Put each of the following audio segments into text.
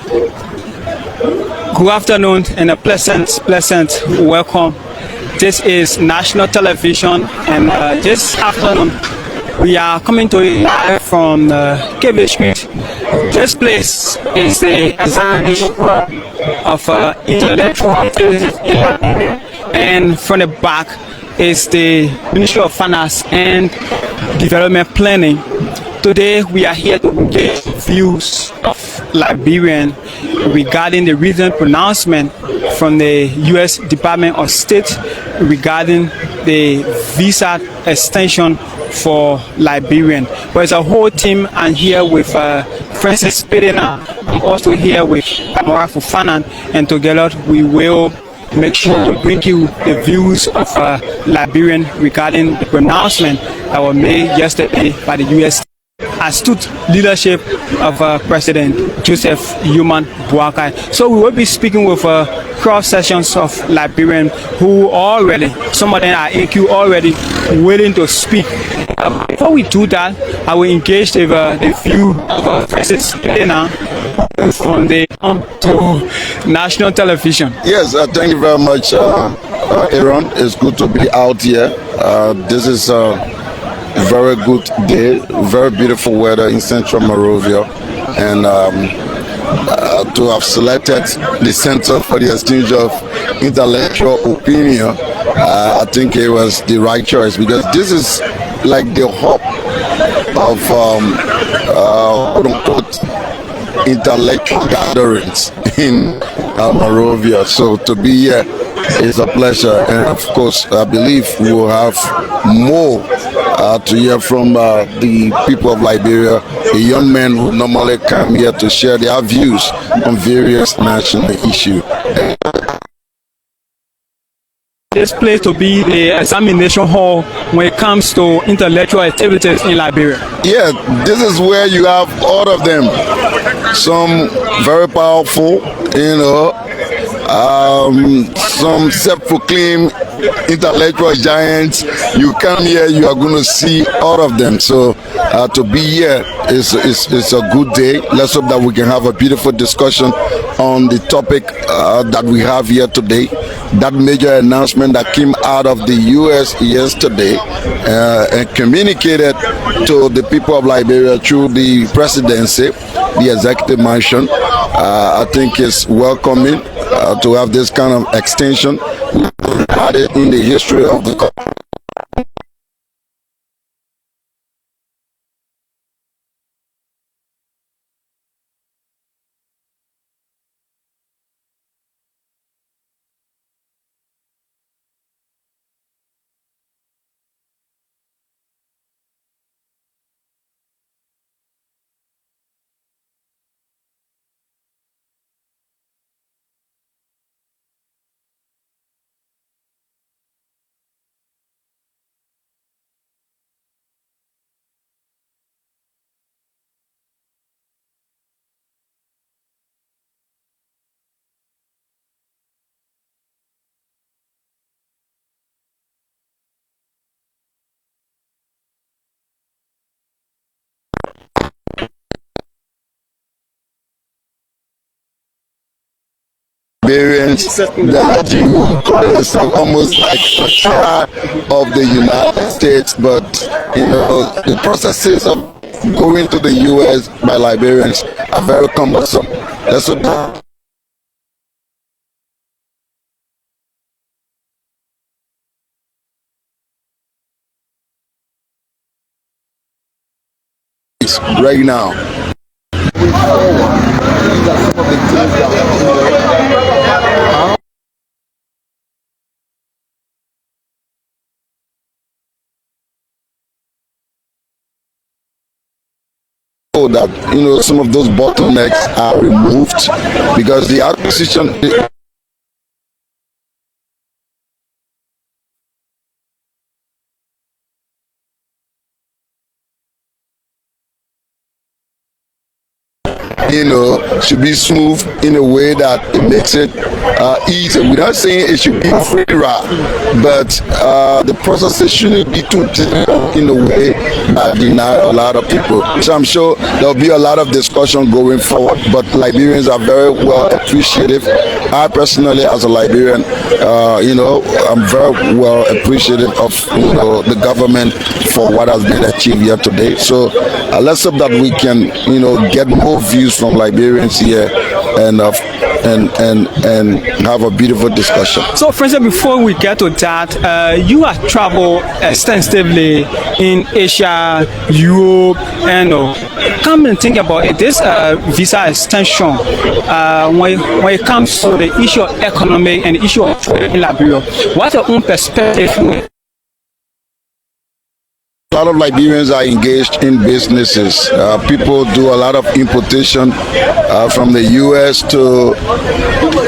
Good afternoon and a pleasant welcome. This is national television, and this afternoon we are coming to you live from KB Street. This place is the examination of intellectual activities, and from the back is the Ministry of Finance and Development Planning. Today we are here to engage views of Liberians regarding the recent pronouncement from the U.S. Department of State regarding the visa extension for Liberian. But it's a whole team. I'm here with Francis Pedena. I'm also here with Amora Fufana, and together we will make sure to bring you the views of Liberian regarding the pronouncement that was made yesterday by the U.S. astute leadership of President Joseph Human Boakai. So we will be speaking with cross sections of Liberians who already, some of them are AQ already waiting to speak. Before we do that, I will engage the view of Francis Pedena from the to national television. Yes, thank you very much, Aaron. It's good to be out here. This is very good day, very beautiful weather in central Monrovia, and to have selected the Center for the Exchange of Intellectual Opinion, I think it was the right choice, because this is like the hub of quote-unquote intellectual gatherings in Monrovia. So to be here is a pleasure, and of course I believe we will have more to hear from the people of Liberia, the young men who normally come here to share their views on various national issues. This place to be the examination hall when it comes to intellectual activities in Liberia. Yeah, this is where you have all of them. Some very powerful, some self-proclaimed intellectual giants. You come here, you are going to see all of them. So to be here is a good day. Let's hope that we can have a beautiful discussion on the topic that we have here today. That major announcement that came out of the U.S. yesterday and communicated to the people of Liberia through the presidency, the executive mansion, I think is welcoming to have this kind of extension. We had it in the history of the country. Liberians that you call yourself almost like a tribe of the United States, but the processes of going to the U.S. by Liberians are very cumbersome. That's what right now. That some of those bottlenecks are removed, because the acquisition should be smooth in a way that it makes it easy. We're not saying it should be a free ride, but the processes shouldn't be too difficult. in a way that deny a lot of people. So I'm sure there'll be a lot of discussion going forward, but Liberians are very well appreciative. I personally, as a Liberian, I'm very well appreciative of the government for what has been achieved here today. So let's hope that we can get more views from Liberians here and have a beautiful discussion. So, for instance, before we get to that, you have traveled extensively in Asia, Europe, and come and think about it. This visa extension, when it comes to the issue of economic and the issue of trade in Liberia, what's your own perspective? A lot of Liberians are engaged in businesses. People do a lot of importation from the U.S. to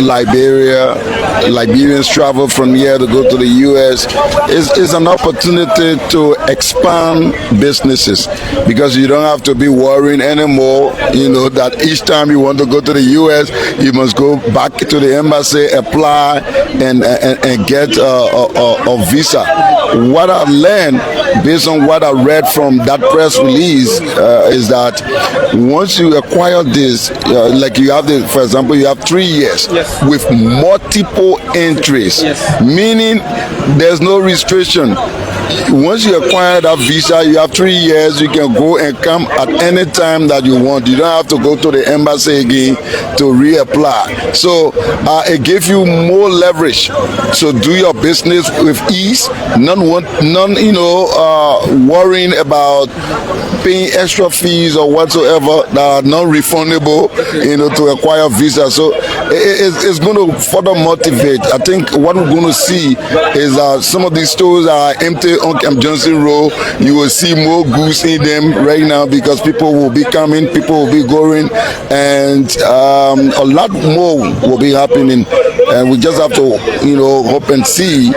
Liberia. Liberians travel from here to go to the U.S. It's an opportunity to expand businesses because you don't have to be worrying anymore, that each time you want to go to the U.S., you must go back to the embassy, apply, and get a visa. What I learned based on what I read from that press release is that once you acquire this, like you have for example, you have 3 years with multiple entries, meaning there's no restriction. Once you acquire that visa, you have 3 years. You can go and come at any time that you want. You don't have to go to the embassy again to reapply. So it gives you more leverage. So do your business with ease. None worrying about paying extra fees or whatsoever that are non-refundable, to acquire visa. So it's going to further motivate. I think what we're going to see is some of these stores are empty on Camp Johnson Road. You will see more goods in them right now because people will be coming, people will be going, and a lot more will be happening. And we just have to, hope and see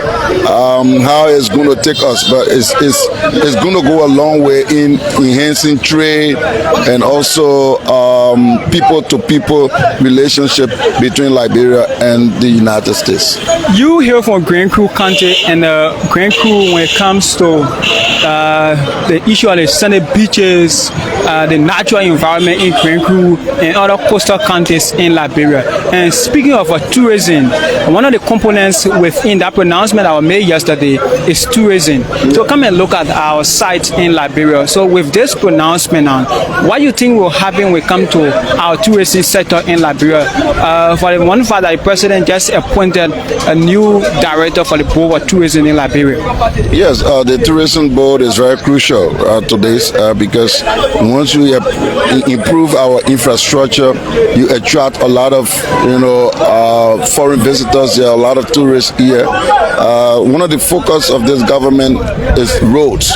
how it's going to take us. But it's going to go a long way in enhancing trade and also people-to-people relationship between Liberia and the United States. You hear from Grand Crew County, and Grand Crew, when it comes to the issue of the sandy beaches, the natural environment in Grand Crew and other coastal counties in Liberia. And speaking of tourism, one of the components within that pronouncement I made yesterday is tourism. So come and look at our site in Liberia. So with this pronouncement now, what do you think will happen when it comes to our tourism sector in Liberia? For the one fact that the president just appointed a new director for the Board of Tourism in Liberia. Yes, the tourism board is very crucial to this because once we improve our infrastructure, you attract a lot of foreign visitors. There are a lot of tourists here. One of the focus of this government is roads,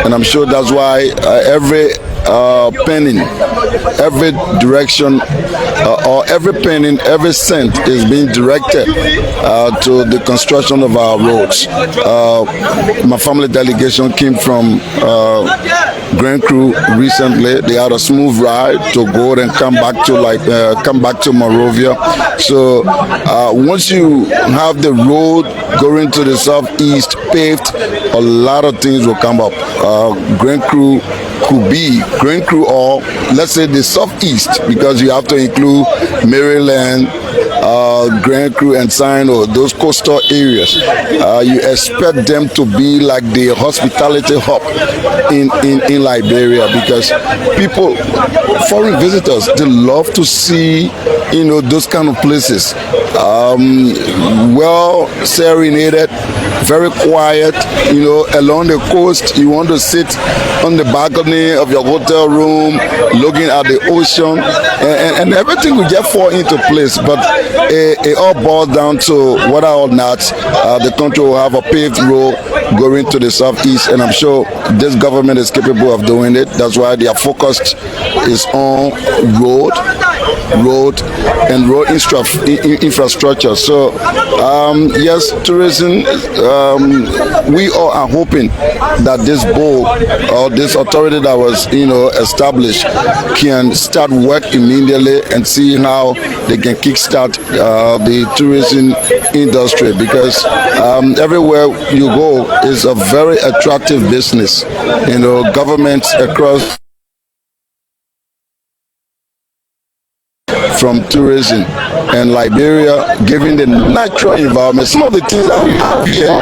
and I'm sure that's why every penny, every direction, or every penny, every cent is being directed to the construction of our roads. My family delegation came from Grand Crew recently. They had a smooth ride to go and come back to Monrovia. So once you have the road going to the southeast paved, a lot of things will come up. Grand Crew could be Grand Crew, or let's say the southeast, because you have to include Maryland, Grand Crew and Sino, those coastal areas. You expect them to be like the hospitality hub in Liberia, because people, foreign visitors, they love to see those kind of places. Well serenaded, very quiet, along the coast. You want to sit on the balcony of your hotel room looking at the ocean, and everything will just fall into place. But it all boils down to whether or not the country will have a paved road going to the southeast, and I'm sure this government is capable of doing it. That's why their focus is on road road and road infrastructure. So yes, tourism. We all are hoping that this board or this authority that was established can start work immediately and see how they can kickstart the tourism industry, because everywhere you go is a very attractive business. Governments across from tourism, and Liberia, given the natural environment, some of the things that we have here,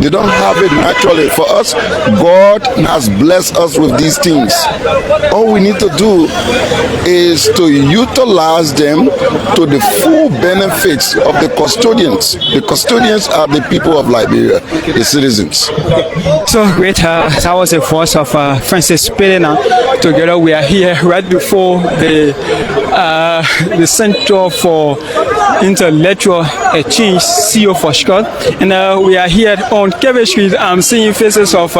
they don't have it naturally. For us, God has blessed us with these things. All we need to do is to utilize them to the full benefits of the custodians. The custodians are the people of Liberia, the citizens. So great. That was the voice of Francis Pelena. Together we are here right before the Center for Intellectual Exchange, CEO for short, and we are here on Kevin Street. I'm seeing faces of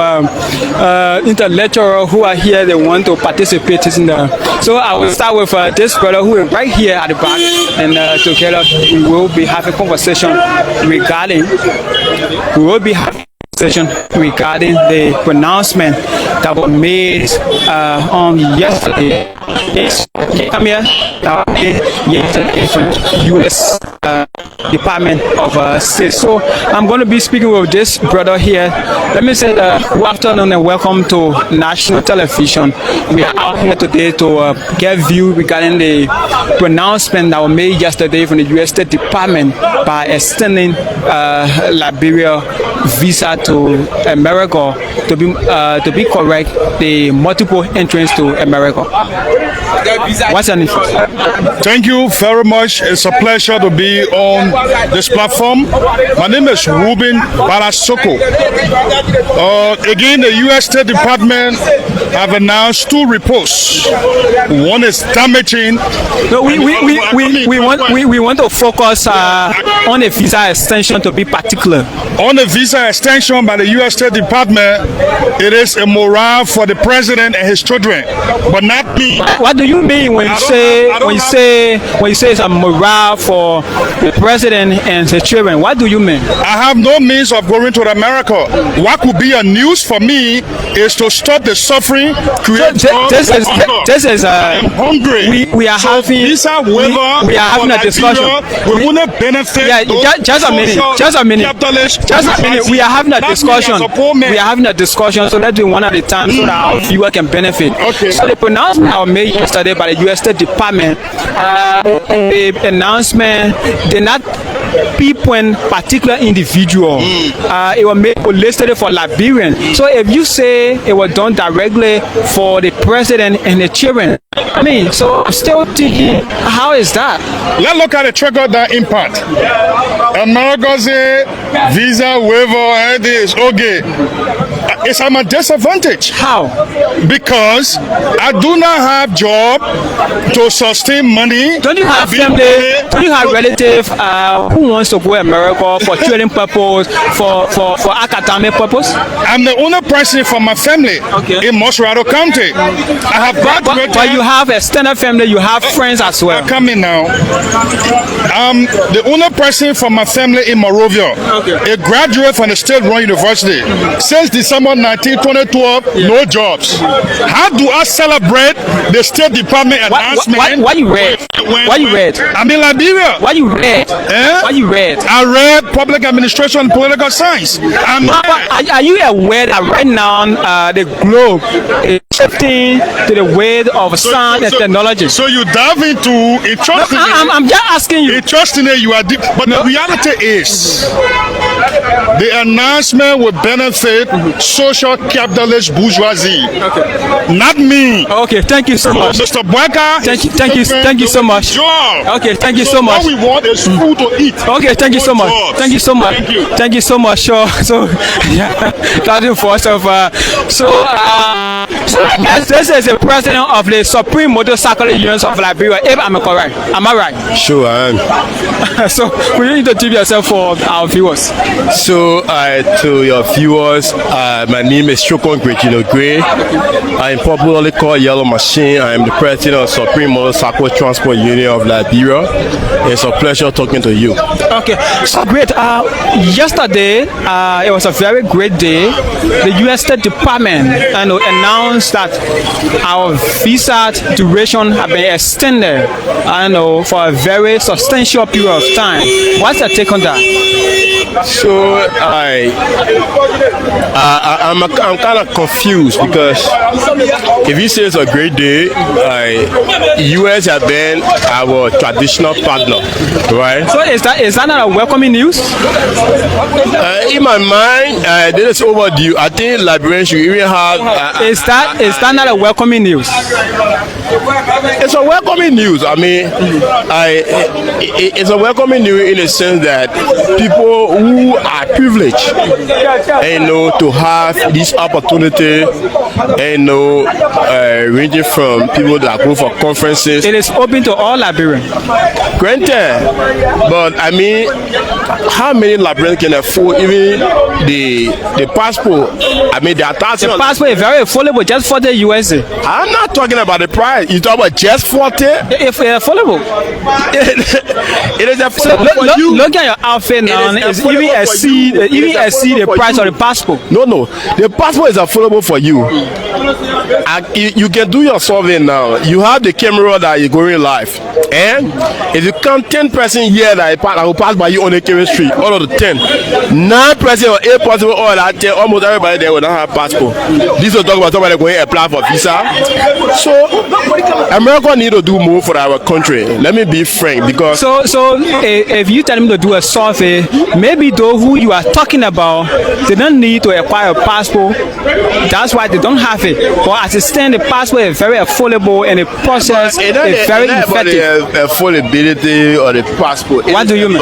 intellectuals who are here. They want to participate in the. So I will start with this brother who is right here at the back, and together we will be having conversation regarding. Regarding the pronouncement that was made on yesterday. Yes, come here. Yesterday from U.S. Department of State. So I'm going to be speaking with this brother here. Let me say good afternoon and welcome to national television. We are out here today to get view regarding the pronouncement that was made yesterday from the U.S. State Department by extending Liberia visa to America, to be correct, the multiple entrance to America. What's your name? Thank you very much. It's a pleasure to be on this platform. My name is Ruben Barasoko. Again, the U.S. State Department have announced two reports. One is damaging. No, we want to focus on the visa extension, to be particular. On the visa extension by the U.S. State Department, it is a morale for the president and his children, but not me. What do you mean when you say it's a morale for the president and his children? What do you mean? I have no means of going to America. What could be a news for me is to stop the suffering. I'm hungry. We are having visa waiver. We are having a discussion. We want to benefit. Yeah, just a minute. We are having a discussion. We are having a discussion. So let's do one at a time so that our viewer can benefit. Okay. So the pronouncement that was made yesterday by the U.S. State Department, the announcement did not pinpoint particular individual. It was made listed for Liberian. So if you say it was done directly for the president and the children, I mean, so I'm still thinking, how is that? Let's look at the trigger that impact. America say visa waiver is okay. It's at my disadvantage. How? Because I do not have job to sustain money. Don't you have family? Don't you have relatives who wants to go to America for training purpose, for academic purpose? I'm the only person from my family in Monrovia County. I have graduated. But you have extended family. You have friends as well. Coming now. I'm the only person from my family in Monrovia. A graduate from the state-run university. Since December 19, 2012, no jobs. How do I celebrate the State Department announcement? What you read? What you read? I'm in Liberia. What you read? What you read? I read public administration and political science. Are you aware that right now the globe is shifting to the way of science and technology? So you dive into interesting. I'm just asking you. Interesting, you are deep. But the reality is, the announcement will benefit social capitalist bourgeoisie. Not me. Okay, thank you so much. Mr. Boyka. Thank you so much. Okay, thank you so much. What we want is food to eat. Okay, thank you so much. Thank you so much. Thank you so much. Sure. So yeah, that's the force of this is the president of the Supreme Motorcycle Unions of Liberia. If I'm correct, am I right? Sure, I am. So will you introduce yourself for our viewers? So, to your viewers, my name is Chokon Gray. I'm popularly called Yellow Machine. I'm the president of Supreme Motorcycle Transport Union of Liberia. It's a pleasure talking to you. Okay, so great. Yesterday, it was a very great day. The U.S. State Department announced that our visa duration have been extended, for a very substantial period of time. What's your take on that? So I'm kind of confused because if you say it's a great day, U.S. have been our traditional partner, right? So is that not a welcoming news? In my mind, this is overdue. I think Liberians should even have. Is that not a welcoming news? It's a welcoming news. I mean, it's a welcoming news in the sense that people who are privileged, to have this opportunity, ranging from people that go for conferences. It is open to all Liberians. Granted, but I mean, how many Liberians can afford even the passport? I mean, the passport is very affordable just for the USA. I'm not talking about the price. You talk about just for it? If it's affordable. It is affordable for you. Look at your outfit now. It's even exceed the price of the passport. No. The passport is affordable for you. You can do your survey now. You have the camera that you're going live. And if you count 10 person here that will pass by you on the chemistry, all of the 10, 9 person or 8 person or that 10, almost everybody there will not have passport. This will talk about somebody going to apply for visa. So America need to do more for our country. Let me be frank, because so if you tell them to do a survey, maybe those who you are talking about, they don't need to acquire a passport. That's why they don't have it. But as it stands, the passport is very affordable and the process is very effective. Affordability or the passport. What do you mean?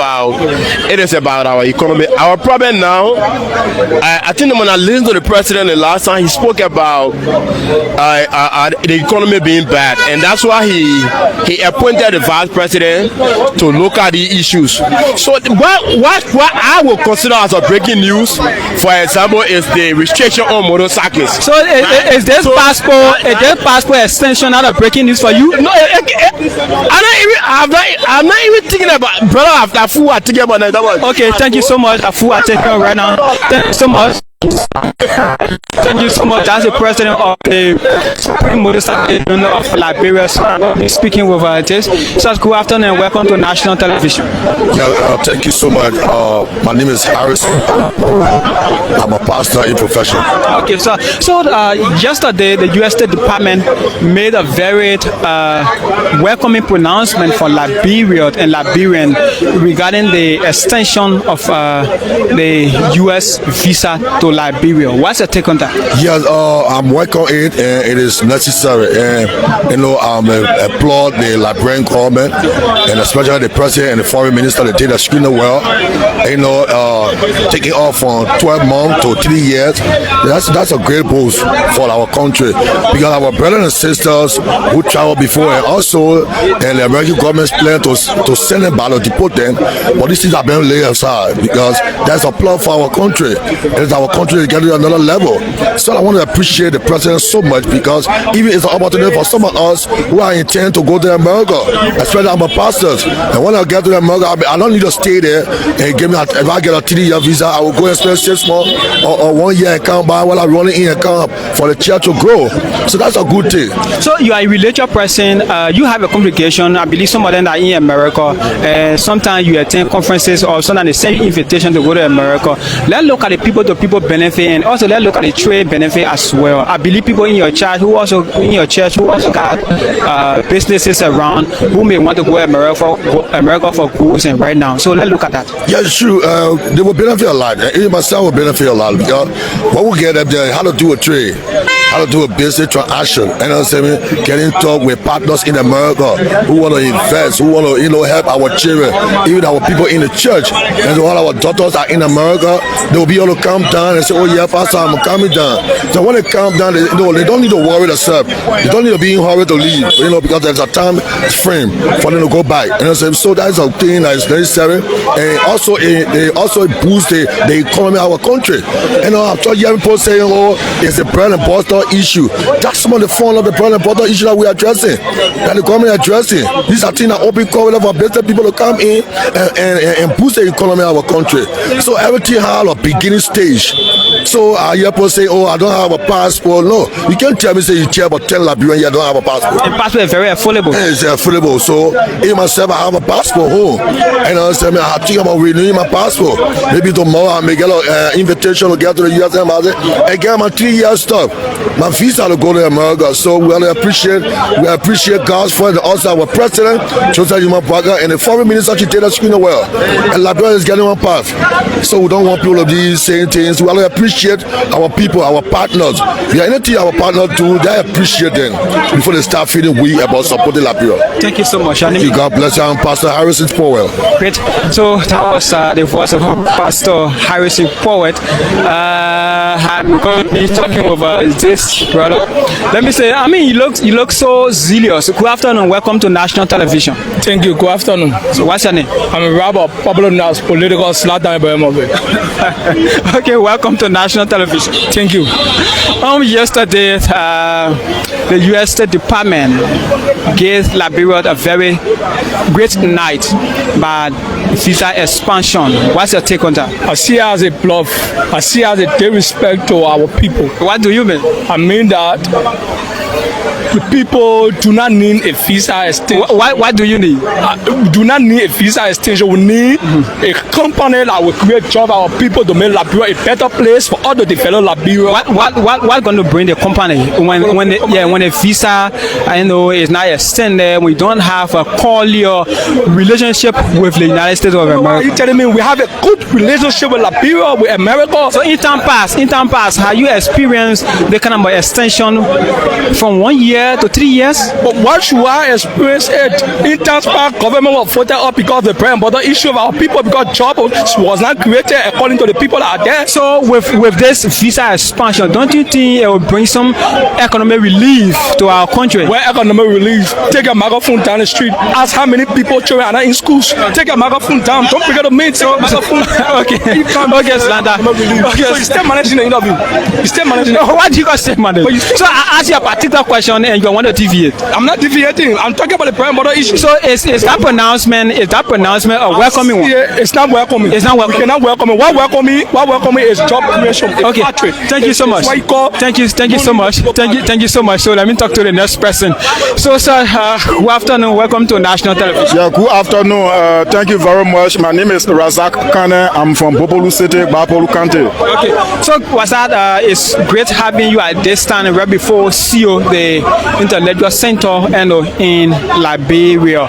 It is about our economy. Our problem now, I think when I listened to the president the last time, he spoke about the economy being bad, and that's why he appointed the vice president to look at the issues. So what I will consider as a breaking news, for example, is the restriction on motorcycles. So is this passport extension not a breaking news for you? No, I'm not even thinking about, brother. Afu are thinking about that. Okay, thank you so much. Afu are taking right now. Thank you so much. Thank you so much. That's the president of the Supreme Motorcycle Union of Liberia speaking with this. So good afternoon and welcome to national television. Thank you so much. My name is Harris. I'm a pastor in profession. Okay, so yesterday the U.S. State Department made a very welcoming pronouncement for Liberia and Liberian regarding the extension of the U.S. visa to Liberia. What's your take on that? Yes, I'm welcome it, and it is necessary. And I applaud the Liberian government, and especially the president and the foreign minister. They did extremely well. Taking off from 12 months to 3 years. That's a great boost for our country, because our brothers and sisters who traveled before, and also and the American government's plan to send them back or deport them, but these things have been laid aside because that's a plot for our country. It is our country to get to another level. So I want to appreciate the president so much, because even it's an opportunity for some of us who are intent to go to America, especially I'm a pastor. And when I get to America, I don't need to stay there and give me if I get a 3-year visa, I will go and spend 6 months or 1 year and come by while I'm running in and come for the church to grow. So that's a good thing. So you are a religious person, you have a congregation. I believe some of them are in America, and sometimes you attend conferences or sometimes they send invitation to go to America. Let's look at the people to people benefit, and also let's look at the trade benefit as well. I believe people in your church who also got businesses around who may want to go to America for goods and right now. So let's look at that. Yeah, it's true. They will benefit a lot. Even myself will benefit a lot, because what we get up there, how to do a trade, how to do a business transaction, and getting talk with partners in America who want to invest, who want to help our children, even our people in the church, and all our daughters are in America. They will be able to come down and say, oh yeah, Pastor, I'm coming down. So when they come down, they don't need to worry themselves. They don't need to be in hurry to leave, because there's a time frame for them to go back. So that's a thing that is necessary, and also it boosts the economy of our country. I'm hearing people saying, oh, it's a bread and butter issue. That's some of the fun of the bread and butter issue that we are addressing, that the government addressing. These are things that open corridor for better people to come in and boost the economy of our country. So everything has a beginning stage. So I hear people say, oh, I don't have a passport. No, you can't tell me, say you care about 10 Liberians, you don't have a passport. The passport is very affordable. It's affordable. So myself, I have a passport home. And I say, I think about renewing my passport. Maybe tomorrow I may get an invitation to get to the US Embassy and get my 3-year stuff. My visa to go to America. So we appreciate God's friend, also our president, Joseph Parker, and the foreign minister, she take us screen well. And Liberia is getting on path. So we don't want people to be saying things. We appreciate our people, our partners. Yeah, anything our partners do, they appreciate them before they start feeling weak about supporting Liberia. Thank you so much. Thank you. God bless you. I'm Pastor Harrison Powell. Great. So that was the voice of Pastor Harrison Powell. I'm going to be talking about this, brother. Let me say, you look so zealous. Good afternoon. Welcome to national television. Thank you. Good afternoon. So what's your name? I'm a rabbi, popular known as political slaughter in Okay, welcome to national television. Thank you. Yesterday, the U.S. State Department gave Liberia a very great night by visa expansion. What's your take on that? I see it as a bluff. I see it as a disrespect to our people. What do you mean? I mean that the people do not need a visa extension. What do you need? Do not need a visa extension. We need a company that will create jobs for our people to make Liberia a better place for all to develop Liberia. What going to bring the company when the visa is not extended? We don't have a cordial relationship with the United States of America. Are you telling me we have a good relationship with Liberia, with America? So in time past, have you experienced the kind of extension from 1 year to 3 years? But why should I experience it? In times past, government was voted up because the bread and butter issue of our people, because job was not created according to the people that are there. So with this visa expansion, don't you think it will bring some economic relief to our country? Where economic relief? Take a microphone down the street. Ask how many people children are not in schools. Take a microphone down. Don't forget to meet. Okay, Slanda. Okay. So you still managing the interview. You still managing. Why do you guys say manage? So I ask you a particular question and you want to deviate. I'm not deviating. I'm talking about the bread and butter issue. So is that pronouncement a welcoming one? It's not welcoming. It's not welcoming. You cannot welcome me. What welcome me is job creation. Okay. Thank you so much. Thank you so much. Thank you so much. So let me talk to the next person. So sir, good afternoon. Welcome to national television. Yeah, good afternoon. Thank you very much. My name is Razak Kane. I'm from Monrovia City, Bapolu County. Okay. So it's great having you at this time right before CEO the Intellectual Center in Liberia.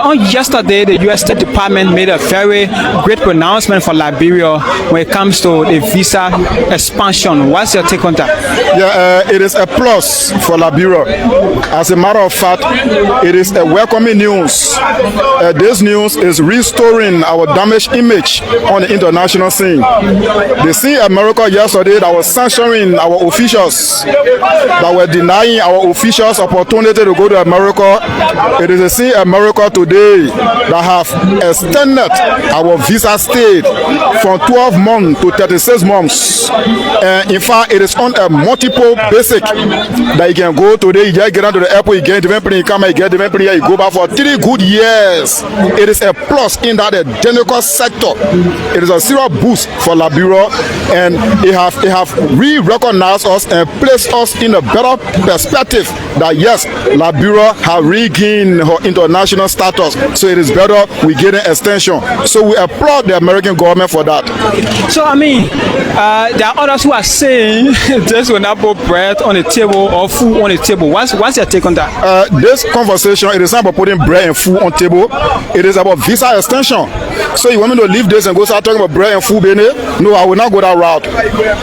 On yesterday, the U.S. State Department made a very great pronouncement for Liberia when it comes to the visa expansion. What's your take on that? Yeah, it is a plus for Liberia. As a matter of fact, it is a welcoming news. This news is restoring our damaged image on the international scene. They see America yesterday that was censoring our officials, that were denying our officials opportunity to go to America. It is a see America today that have extended our visa stay from 12 months to 36 months. And in fact, it is on a multiple basic that you can go today, you just get onto the airport, you get different plane, you come, you get different plane, you go back for 3 good years. It is a plus in that technical sector. It is a serious boost for Liberia, and it have re-recognized us and placed us in a better perspective that yes, Liberia have regained her international status. So it is better we get an extension. So we applaud the American government for that. So there are others who are saying this will not put bread on the table or food on the table. What's your take on that? This conversation, it is not about putting bread and food on the table. It is about visa extension. So you want me to leave this and go start talking about bread and food, baby? No, I will not go that route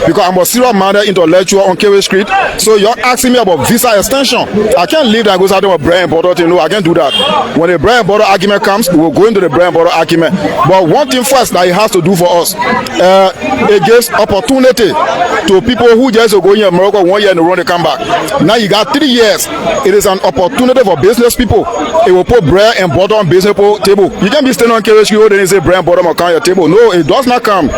because I'm a serious-minded intellectual on Kerry Street. So you're asking me about visa extension. I can't leave that and go start talking about bread and butter thing. No, I can't do that. When the bread and butter argument comes, we will go into the bread and butter argument. But one thing first that it has to do for us, it gives opportunity to people who just go in America 1 year and run to come back. Now you got 3 years. It is an opportunity for business people. It will put bread and butter on business table. You can't be standing on Kerry Street and say bread and butter will come on your table. No, it does not come.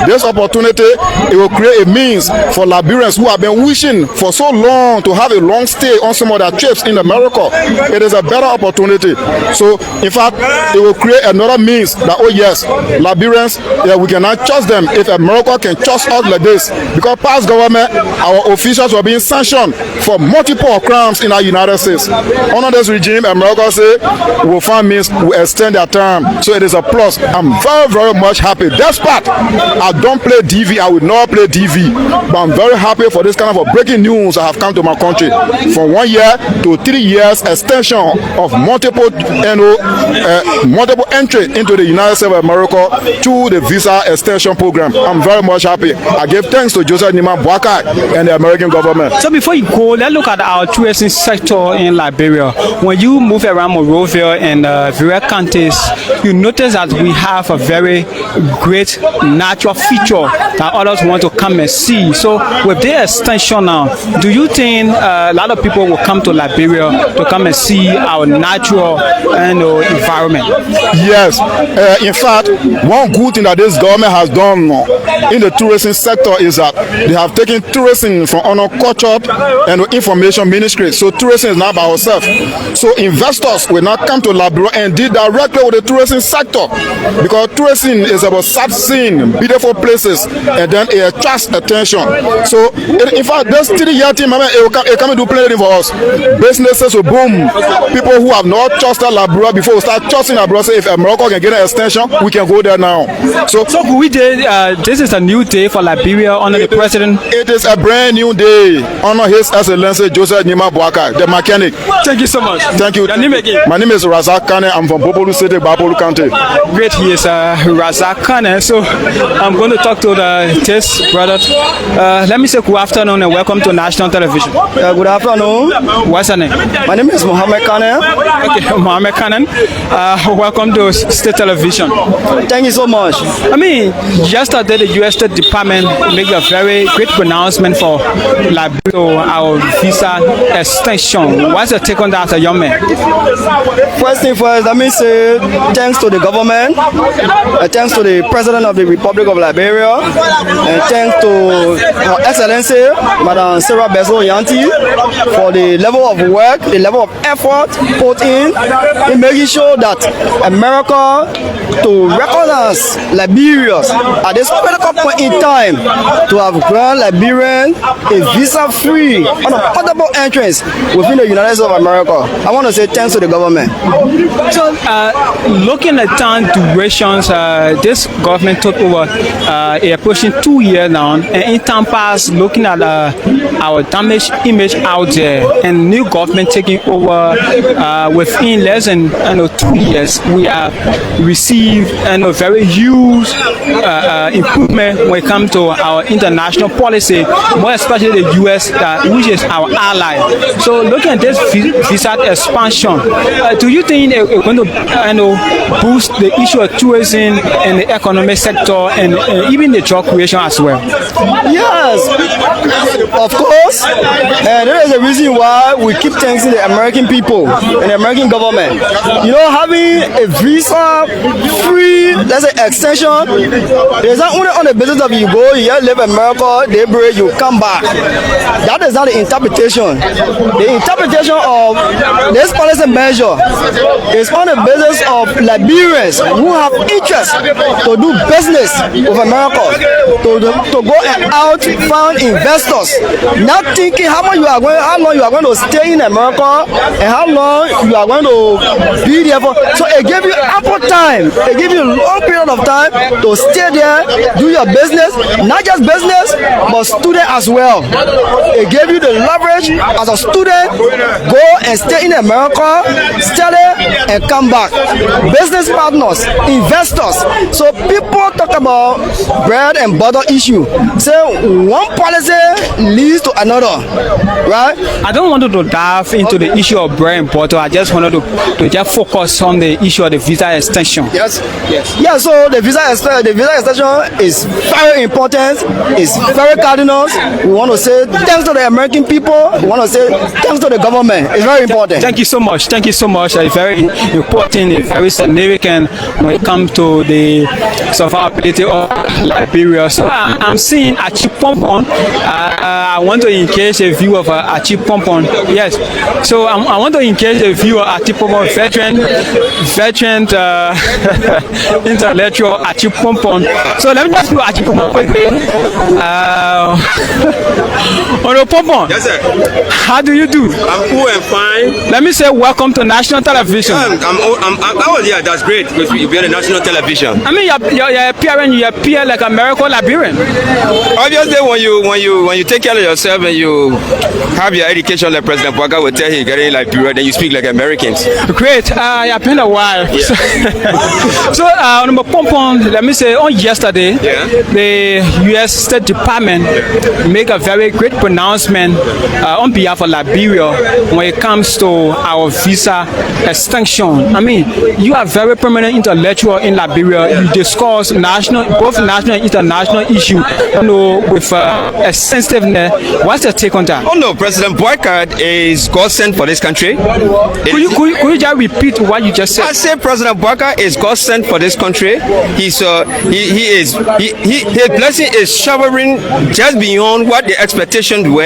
This opportunity, it will create a means for Liberians who have been wishing for so long to have a long stay on some of their trips in America. It is a better opportunity. So, in fact, it will create another means that, oh yes, Liberians, we cannot trust them if America can trust us like this. Because past government, our officials were being sanctioned for multiple crimes in the United States. Under this regime, America say we will find means to extend their term. So it is a plus. I'm very, very much happy. Despite I don't play DV, I will not play DV, but I'm very happy for this kind of a breaking news that have come to my country. From 1 year to 3 years extension of multiple entry into the United States of America through the visa extension program. I'm very much happy. I give thanks to Joseph Nima Boakai and the American government. So before you go, let's look at our tourism sector in Liberia. When you move around Monrovia and various counties, you notice that we have a very great natural feature that others want to come and see. So with the extension now, do you think a lot of people will come to Liberia to come and see our natural environment? Yes. In fact, one good thing that this government has done in the tourism sector is that they have taken tourism from under culture and information ministry. So tourism is not by ourselves. So investors will not come to Liberia and deal directly with the tourism sector because tourism is about sightseeing, beautiful places, and then it attracts attention. So in fact, this 3-year team, it can do plenty for us. Businesses will boom. People who have not trusted Liberia before will start trusting Liberia. Say if America can get an extension, we can go there now. So we did. This is a new day for Liberia under the president. It is a brand new day under His Excellency Joseph Nima Boakai, the mechanic. Thank you so much. Thank you. Your name again? My name is Razak Kane. I'm from Bopolu City, Bapolu County. Great. He is Razak Kane. So I'm going to talk to this brother. Let me say good afternoon and welcome to national television. Good afternoon. What's your name? My name is Mohammed Kane. Okay, Mohammed Kane. Welcome to state television. Thank you so much. I mean, yesterday the U.S. State Department made a very great pronouncement for Liberia, our visa extension. What's your take on that as a young man? First thing first, let me say thanks to the government, thanks to the President of the Republic of Liberia, and thanks to Her Excellency, Madam Sarah Bezo Yanti, for the level of work, the level of effort put in making sure that America to recognize Liberians at this critical point in time to have granted Liberians a visa-free, unaffordable entrance within the United States of America. I want to say thanks to the government. So, looking at time durations, this government took over approaching 2 years now, and in time past, looking at our damaged image out there, and new government taking over within less than 2 years, we have received a very huge improvement when it comes to our international policy, more especially the U.S., which is our ally. So, looking at this visa expansion, do you think it's going to boost the issue of tourism and the economic sector and even the job creation as well? Yes, of course. And there is a reason why we keep thanking the American people and the American government. You know, having a visa-free, let's say, extension, it's not only on the basis of you go, you live in America, they break, you come back. That is not the interpretation. The interpretation of this policy measure is on the basis of Liberians who have interest to do business with America, to go and out find investors, not thinking how long you are going to stay in America and how long you are going to be there for. So it gives you ample time, it gives you a long period of time to stay there, do your business, not just business, but student as well. It gives you the leverage as a student, go and stay in America, study, and and come back. Business partners, investors. So people talk about bread and butter issue. So one policy leads to another, right? I don't want to dive into the issue of bread and butter. I just wanted to just focus on the issue of the visa extension. Yes. Yeah, so the visa extension is very important. It's very cardinal. We want to say thanks to the American people. We want to say thanks to the government. It's very important. Thank you so much. Thank you so much. It's very important, it's very significant when it comes to the survivability of Liberia. So I'm seeing Achi Pompon. I want to engage a view of Achi Pompon. Yes. So I want to engage a view of Achi Pompon, veteran intellectual Achi Pompon. So let me just do Achi Pompon quickly. Pompon. Yes, sir. How do you do? I'm cool and fine. Let me say welcome to national television. Yeah, that's great because you'll be on the national television. I mean, you appear like American Liberian. Obviously, when you take care of yourself and you have your education like President Bouaga will tell you, getting Liberia, then you speak like Americans. Great. It's been a while. Yeah. So, Pompon, let me say, on yesterday, the U.S. State Department make a very great pronouncement on behalf of Liberia when it comes to our visa extension. I mean, you are very prominent intellectual in Liberia. You discuss both national and international issues, with extensiveness. What's your take on that? Oh no, President Bouaga is God sent for this country. Could you just repeat what you just said? I said President Bouaga is God sent for this country. His blessing is showering just beyond what the expectations were,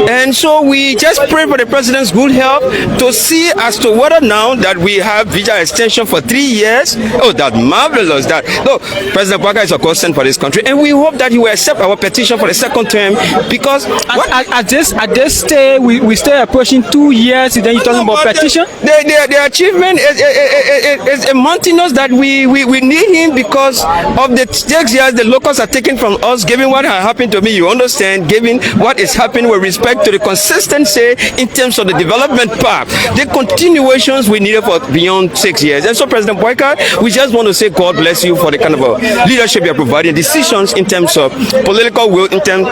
and so we just pray for the president's good health to see as to whether now that we have visa extension for 3 years. Oh, that's marvelous! That no, President Bouaga is a God sent for this country, and we hope that he will accept our petition for the second term because at this stage we stay approaching 2 years. Then you're talking about petition. The achievement is a mountainous that we need him because of the 6 years the locals are taking from us. Given what has happened to me, you understand. Given what is happening with respect to the consistency in terms of the development path, the continuations we needed for beyond 6 years. And so, President Bouaga, we just want to say God bless you for the kind of leadership you're providing, decisions in terms of political will, in terms,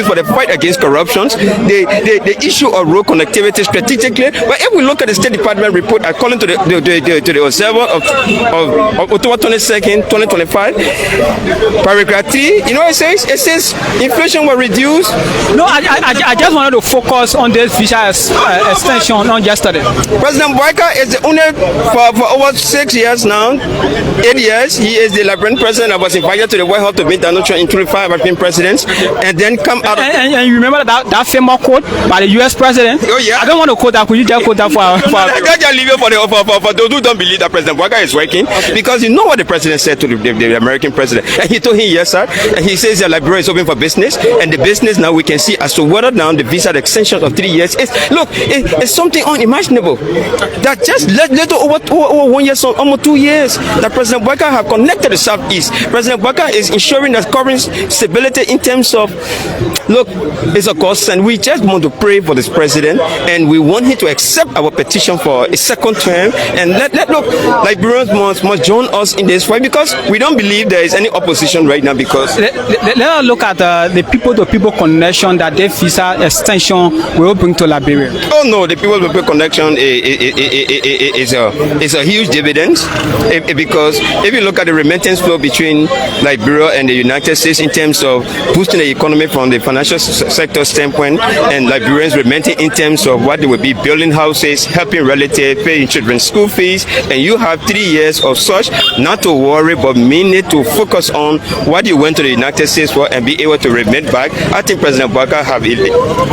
for the fight against corruptions, the issue of road connectivity strategically. But if we look at the State Department report, according to the Observer of October 22nd, 2025, paragraph 3, you know what it says inflation will reduce. No, I just wanted to focus on this visa extension on yesterday. President Bouaga is the owner for over 6 years now, 8 years. He is the Liberian president. I was invited to the White House to meet the 25 Liberian presidents, and then come out. And you remember that famous quote by the U.S. president? Oh yeah. I don't want to quote that. Could you just quote that for? I just leave it for those who don't believe that President Bouaga is working, because you know what the president said to the American president, and he told him yes sir, and he says that Liberia is open for business, and the business now we can see as to whether now the visa extension of 3 years is it's something unimaginable. That just little over 1 year, so almost 2 years that President Bouaga have connected the Southeast. President Bouaga is ensuring that current stability in terms of it's a cost, and we just want to pray for this president, and we want him to accept our petition for a second term, and Liberians must join us in this fight, because we don't believe there is any opposition right now. Because let us look at the people-to-people connection that the visa extension will bring to Liberia. Oh no, the people-to-people connection is a huge dividend, because if you look at the remittance flow between Liberia and the United States in terms of boosting the economy from the financial sector standpoint, and Liberians remitting in terms of what they will be building houses, helping relatives, paying children's school fees, and you have 3 years of such, not to worry, but mean to focus on what you went to the United States for and be able to remit back. I think President Bouaga have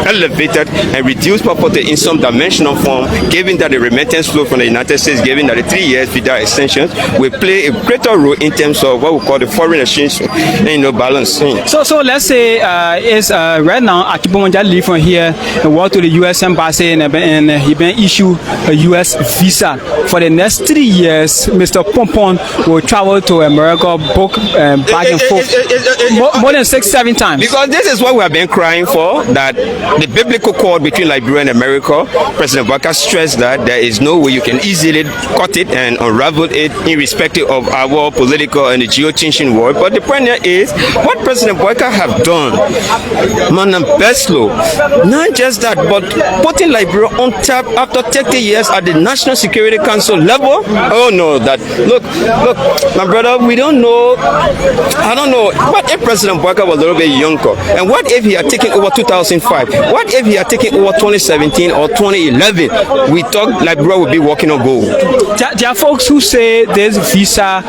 elevated and reduced poverty in some dimensional form, given that the remittance flow from the United States, given that the 3 years visa extensions will play a greater role in terms of what we call the foreign exchange balance. So let's say right now Achi Pompon just leave from here and walk to the U.S. embassy, and he been issued a U.S. visa for the next 3 years. Mr. Pompon will travel to America, book back and forth more than 6-7 times. Because this is what we have been crying for, that the biblical cord between Liberia and America. President Bouaga stressed that there is no way you can easily cut it and unravel it irrespective of our political and the geo-changing world. But the point here is what President Boyka have done, man, and best low. Not just that, but putting Liberia on top after 30 years at the National Security Council level. Oh no, that look, my brother, we don't know. I don't know. What if President Boyka was a little bit younger? And what if he had taken over 2005? What if he had taken over 2017 or 2011? We thought Liberia would be walking on gold. There are folks who say this visa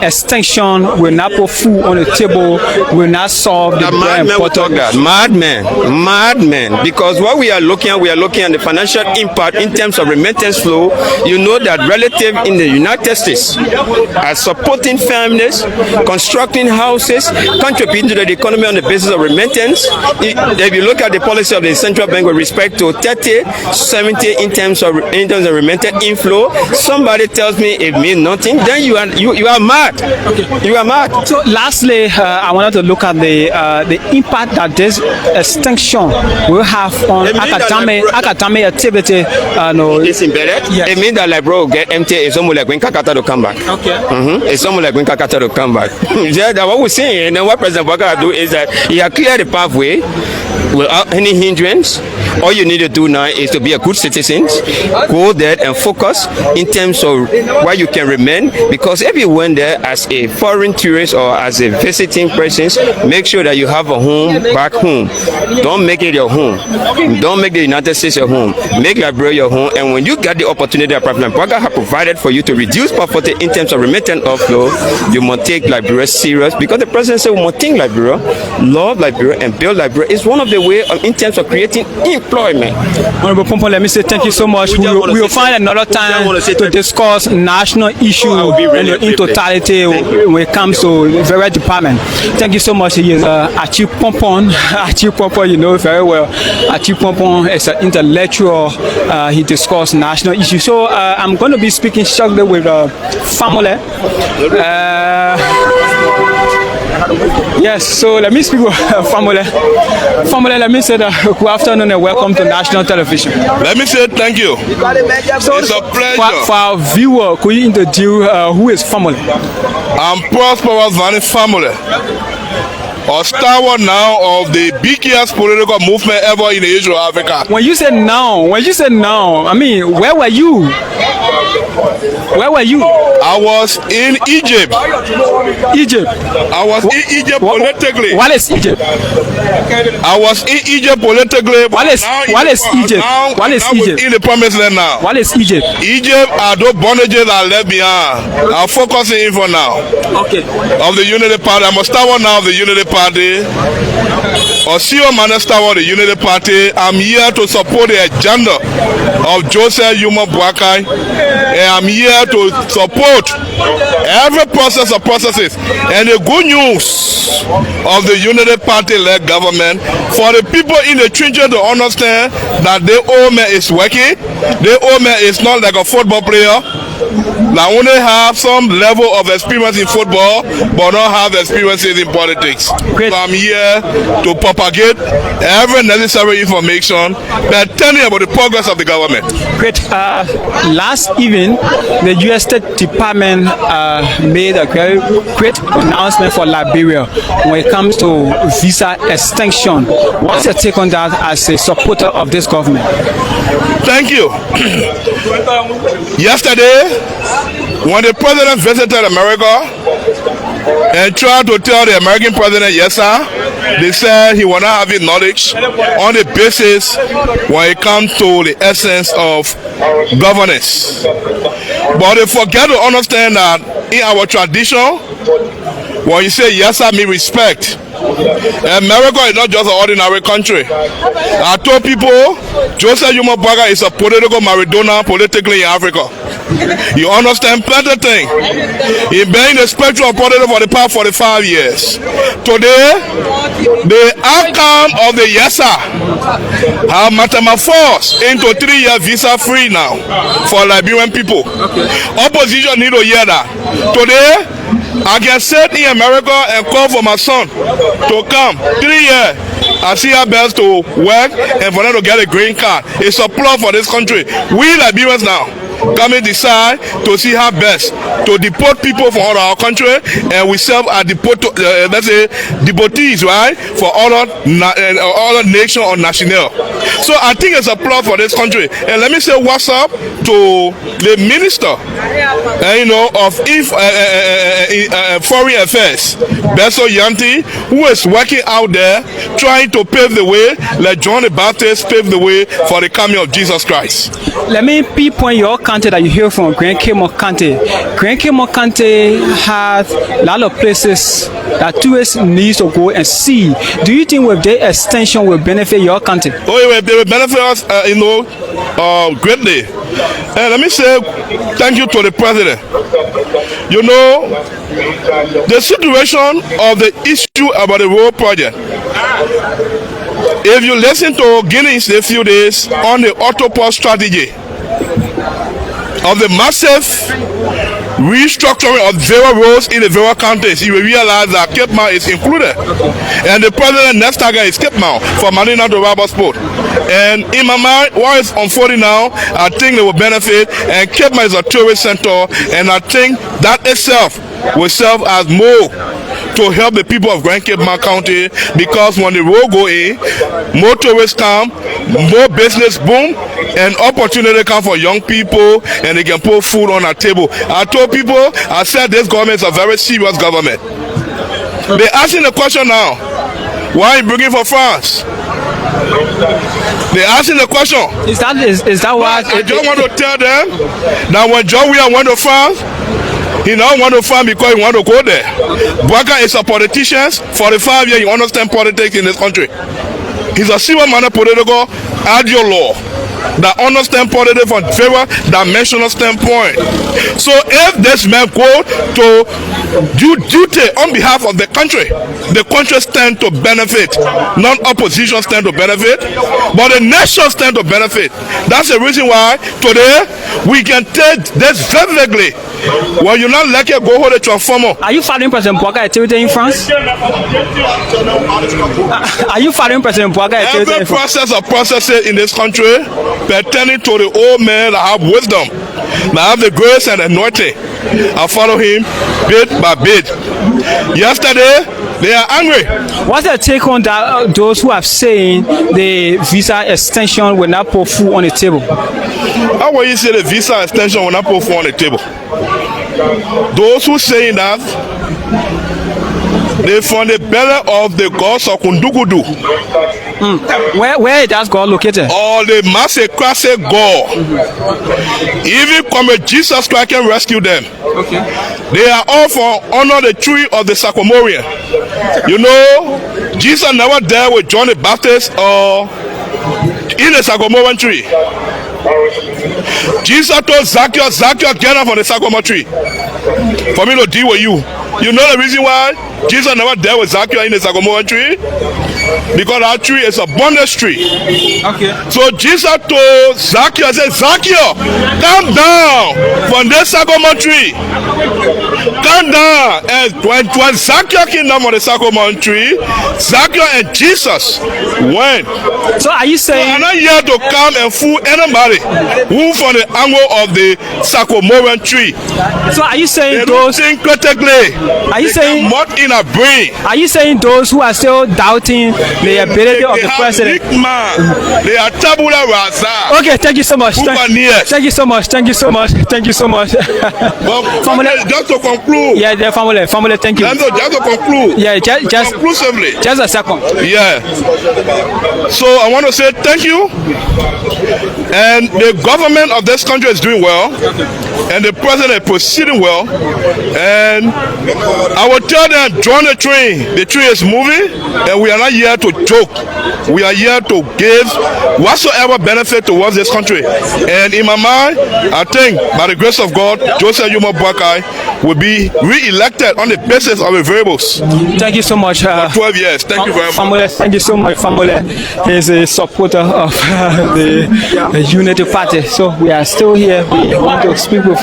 extension will not put food on the table, will not solve the madman will talk that. Madman. Because what we are looking at the financial impact in terms of remittance flow. You know that relative in the United States are supporting families, constructing houses, contributing to the economy on the basis of remittance. If you look at the policy of the central bank with respect to 30, 70 in terms of remittance inflow, somebody tells me it means nothing, then you are mad. Okay. You are mad. So lastly, I wanted to look at the impact that this extension will have on academic activity. It's embedded. Yes. It means that Liberia will get empty. It's almost like when Kakata to come back. Okay. It's almost like when Kakata to come back. Yeah, that's what we're saying. And then what President Boyka do is that he has cleared the pathway without any hindrance. All you need to do now is to be a good citizen, go there and focus in terms of where you can remain. Because if you went there as a foreign tourist or as a visiting person, make sure that you have a home back home. Don't make it your home. Don't make the United States your home. Make Liberia your home. And when you get the opportunity that President Boyka has provided for you to reduce poverty in terms of remittance outflow, you must take Liberia serious. Because the president said we must think Liberia, love Liberia, and build Liberia. It's one of the ways in terms of creating employment. Honorable Pompon, let me say thank you so much. We will find another time to discuss national issues in totality when it comes to the various departments. Thank you so much. He is Achi Pompon. Achi Pompon, you know very well. Achi Pompon is an intellectual. He discussed national issues. So I'm going to be speaking shortly with family. Yes, so let me speak with family. Family, let me say that good afternoon and welcome to national television. Let me say thank you. So it's a pleasure. For our viewer, could you introduce who is family? I'm Prosperous Vani family. Or stalwart now of the biggest political movement ever in Asia Africa. When you say now, I mean, where were you? Where were you? I was in Egypt. Egypt. I was in Egypt politically. What is Egypt? I was in Egypt politically. What is Egypt? What is Egypt? In the promised land now. What is Egypt? Egypt are those bondages I left behind. I'm focusing in for now. Okay. Of the Unity Party. I'm a stalwart now of the Unity Party. Or CEO Minister of the Unity Party. I'm here to support the agenda of Joseph Yuma Boakai. And I'm here to support every process of processes. And the good news of the Unity Party-led government for the people in the trenches to understand that the old man is working. The old man is not like a football player. Now only have some level of experience in football, but not have experiences in politics. Great. So I'm here to propagate every necessary information, but telling about the progress of the government. Great. Last evening, the U.S. State Department made a great announcement for Liberia when it comes to visa extension. What's your take on that as a supporter of this government? Thank you. Yesterday, when the president visited America and tried to tell the American president, yes sir, they said he will not have his knowledge on the basis when it comes to the essence of governance. But they forget to understand that in our tradition, when you say yes sir, mean respect. America is not just an ordinary country. I told people Joseph Yuma Boakai is a political Maradona politically in Africa. You understand plenty things. He's been in the spectrum of politics for the past 45 years. Today, the outcome of the yes sir have metamorphosed into 3-year visa free now for Liberian people. Opposition need to hear that. Today, I can sit in America and call for my son to come 3 years. I see our best to work and for them to get a green card. It's a plus for this country. We Liberians now, government decide to see how best to deport people from all our country, and we serve as let's say deportees, right, for other nation or national. So I think it's a plus for this country. And let me say what's up to the minister, of foreign affairs, Beso Yanti, who is working out there trying to pave the way, like John the Baptist paved the way for the coming of Jesus Christ. Let me pinpoint your county that you hear from, Grand Cape County. Grand Cape County has a lot of places that tourists need to go and see. Do you think with the extension will benefit your county? Oh, they will benefit us, greatly. And let me say thank you to the president. You know, the situation of the issue about the road project. If you listen to Guinness a few days on the Autoport strategy of the massive restructuring of various roads in the various counties, you will realize that Cape Mount is included. And the president next target is Cape Mount for Marina to Robertsport. And in my mind, what is unfolding now, I think they will benefit. And Cape Mount is a tourist center, and I think that itself will serve as more to help the people of Grand Cape Mount County, because when the road go in, more tourists come, more business boom, and opportunity come for young people, and they can put food on our table. I told people, I said this government is a very serious government. They asking the question now, why are you bringing for France? They asking the question. Is that why? I just want to tell them that when John Weah went to France, he don't want to farm because he want to go there. Bwaka is a politician. 45 years, he understands politics in this country. He's a civil-minded political ideologue that understands politics from very dimensional standpoint. So if this man go to do duty on behalf of the country stand to benefit. Non-opposition stand to benefit, but the nation stand to benefit. That's the reason why today we can take this vividly. When you're not like it, go hold a transformer. Are you following President Bwaka activity in France? Are you following President Bwaka activity in France? Every processes in this country pertaining to the old man that have wisdom, that have the grace and anointing. I follow him bit by bit. Yesterday, they are angry. What's the take on that? Those who have saying the visa extension will not put food on the table. How will you say the visa extension will not put food on the table? Those who saying that, they from the belly of the gods of Kundugudu. Where is that God located? All the massacre God. Even come Jesus Christ can rescue them. Okay. They are all for honor the tree of the Sycamorian. You know, Jesus never died with John the Baptist or in the Sycamorian tree. Jesus told Zacchaeus, get up from the sycamore tree for me to deal with you. You know the reason why Jesus never dealt with Zacchaeus in the sycamore tree? Because that tree is a bondage tree. Okay. So Jesus told Zacchaeus, Zacchaeus, come down from this sycamore tree. Come down. And when Zacchaeus came down from the sycamore tree, Zacchaeus and Jesus went. So are you saying? So I'm not here to come and fool anybody who from the angle of the sycamore tree. So are you saying they those? Think critically. Are you saying? Mud in a brain. Are you saying those who are still doubting the ability of the president? They are tabula rasa. Okay, thank you so much. Thank you so much. Thank you so much. Thank you so much. Family, just to conclude. Yeah, the family. Thank you. Just to conclude. Yeah, just conclusively. Just a second. Yeah. So I want to say thank you. And the government of this country is doing well, and the president is proceeding well. And I will tell them, join the train. The train is moving, and we are not here to joke. We are here to give whatsoever benefit towards this country. And in my mind, I think by the grace of God, Joseph Yuma Bwakai will be re-elected on the basis of the variables. Thank you so much. For 12 years. Thank you very much. Family, thank you so much. Family is a supporter of the Unity Party. So we are still here. We want to speak with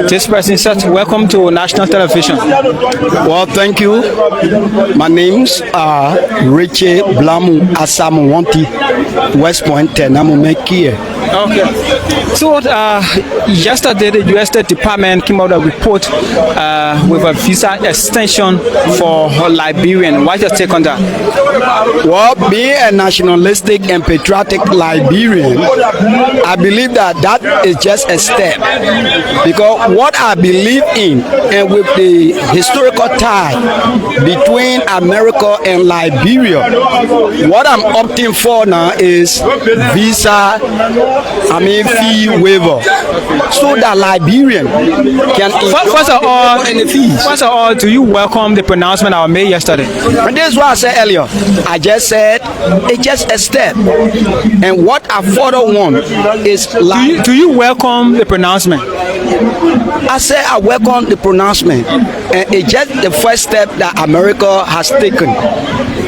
this person. Welcome to national television. Well, thank you. My name's Richie Blamu Asamu Wanti, West Point, Tenamu Mekie. Okay. So yesterday, the U.S. State Department came out with a report with a visa extension for Liberian. What's your take on that? Well, being a nationalistic and patriotic Liberian, I believe that is just a step. Because what I believe in, and with the historical tie between America and Liberia, what I'm opting for now is fee waiver, so that Liberian can first of all, do you welcome the pronouncement I made yesterday? And this is what I said earlier. I just said it's just a step, and what I further want is do you welcome the pronouncement? I said I welcome the pronouncement, and it's just the first step that America has taken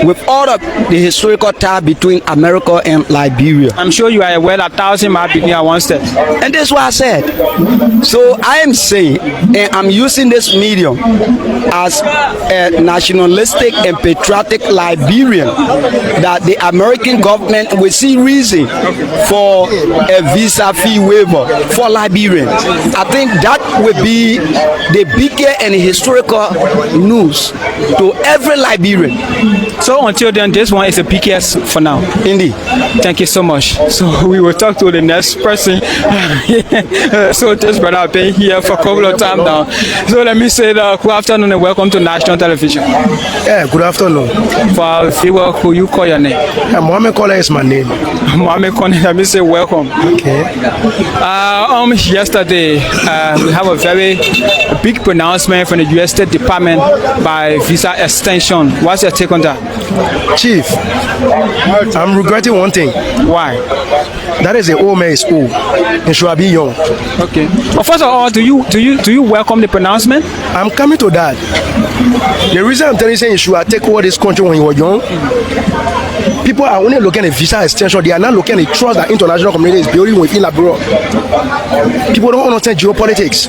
with all of the historical tie between America and Liberia. I'm sure you are aware that 1,000 miles between one step. And that's what I said. So I am saying, and I'm using this medium as a nationalistic and patriotic Liberian, that the American government will see reason for a visa fee waiver for Liberians. I think that would be the bigger and historical news to every Liberian. So until then, this one is a PKS for now. Indeed. Thank you so much. So we will talk to the next person. So this brother has been here for a couple of times now. So let me say good afternoon and welcome to national television. Yeah, good afternoon. For our viewer, could you call your name? Mohamed Kola is my name. Mohamed Kola, let me say welcome. Okay. Yesterday, we have a very big pronouncement from the U.S. State Department by visa extension. What's your take on that? Chief, I'm regretting one thing. Why? That is the old man is old and should be young. Okay. Well, first of all, do you welcome the pronouncement? I'm coming to that. The reason I'm telling you you should take over this country when you were young. People are only looking at visa extension. They are not looking at the trust that international community is building within Liberia. People don't understand geopolitics.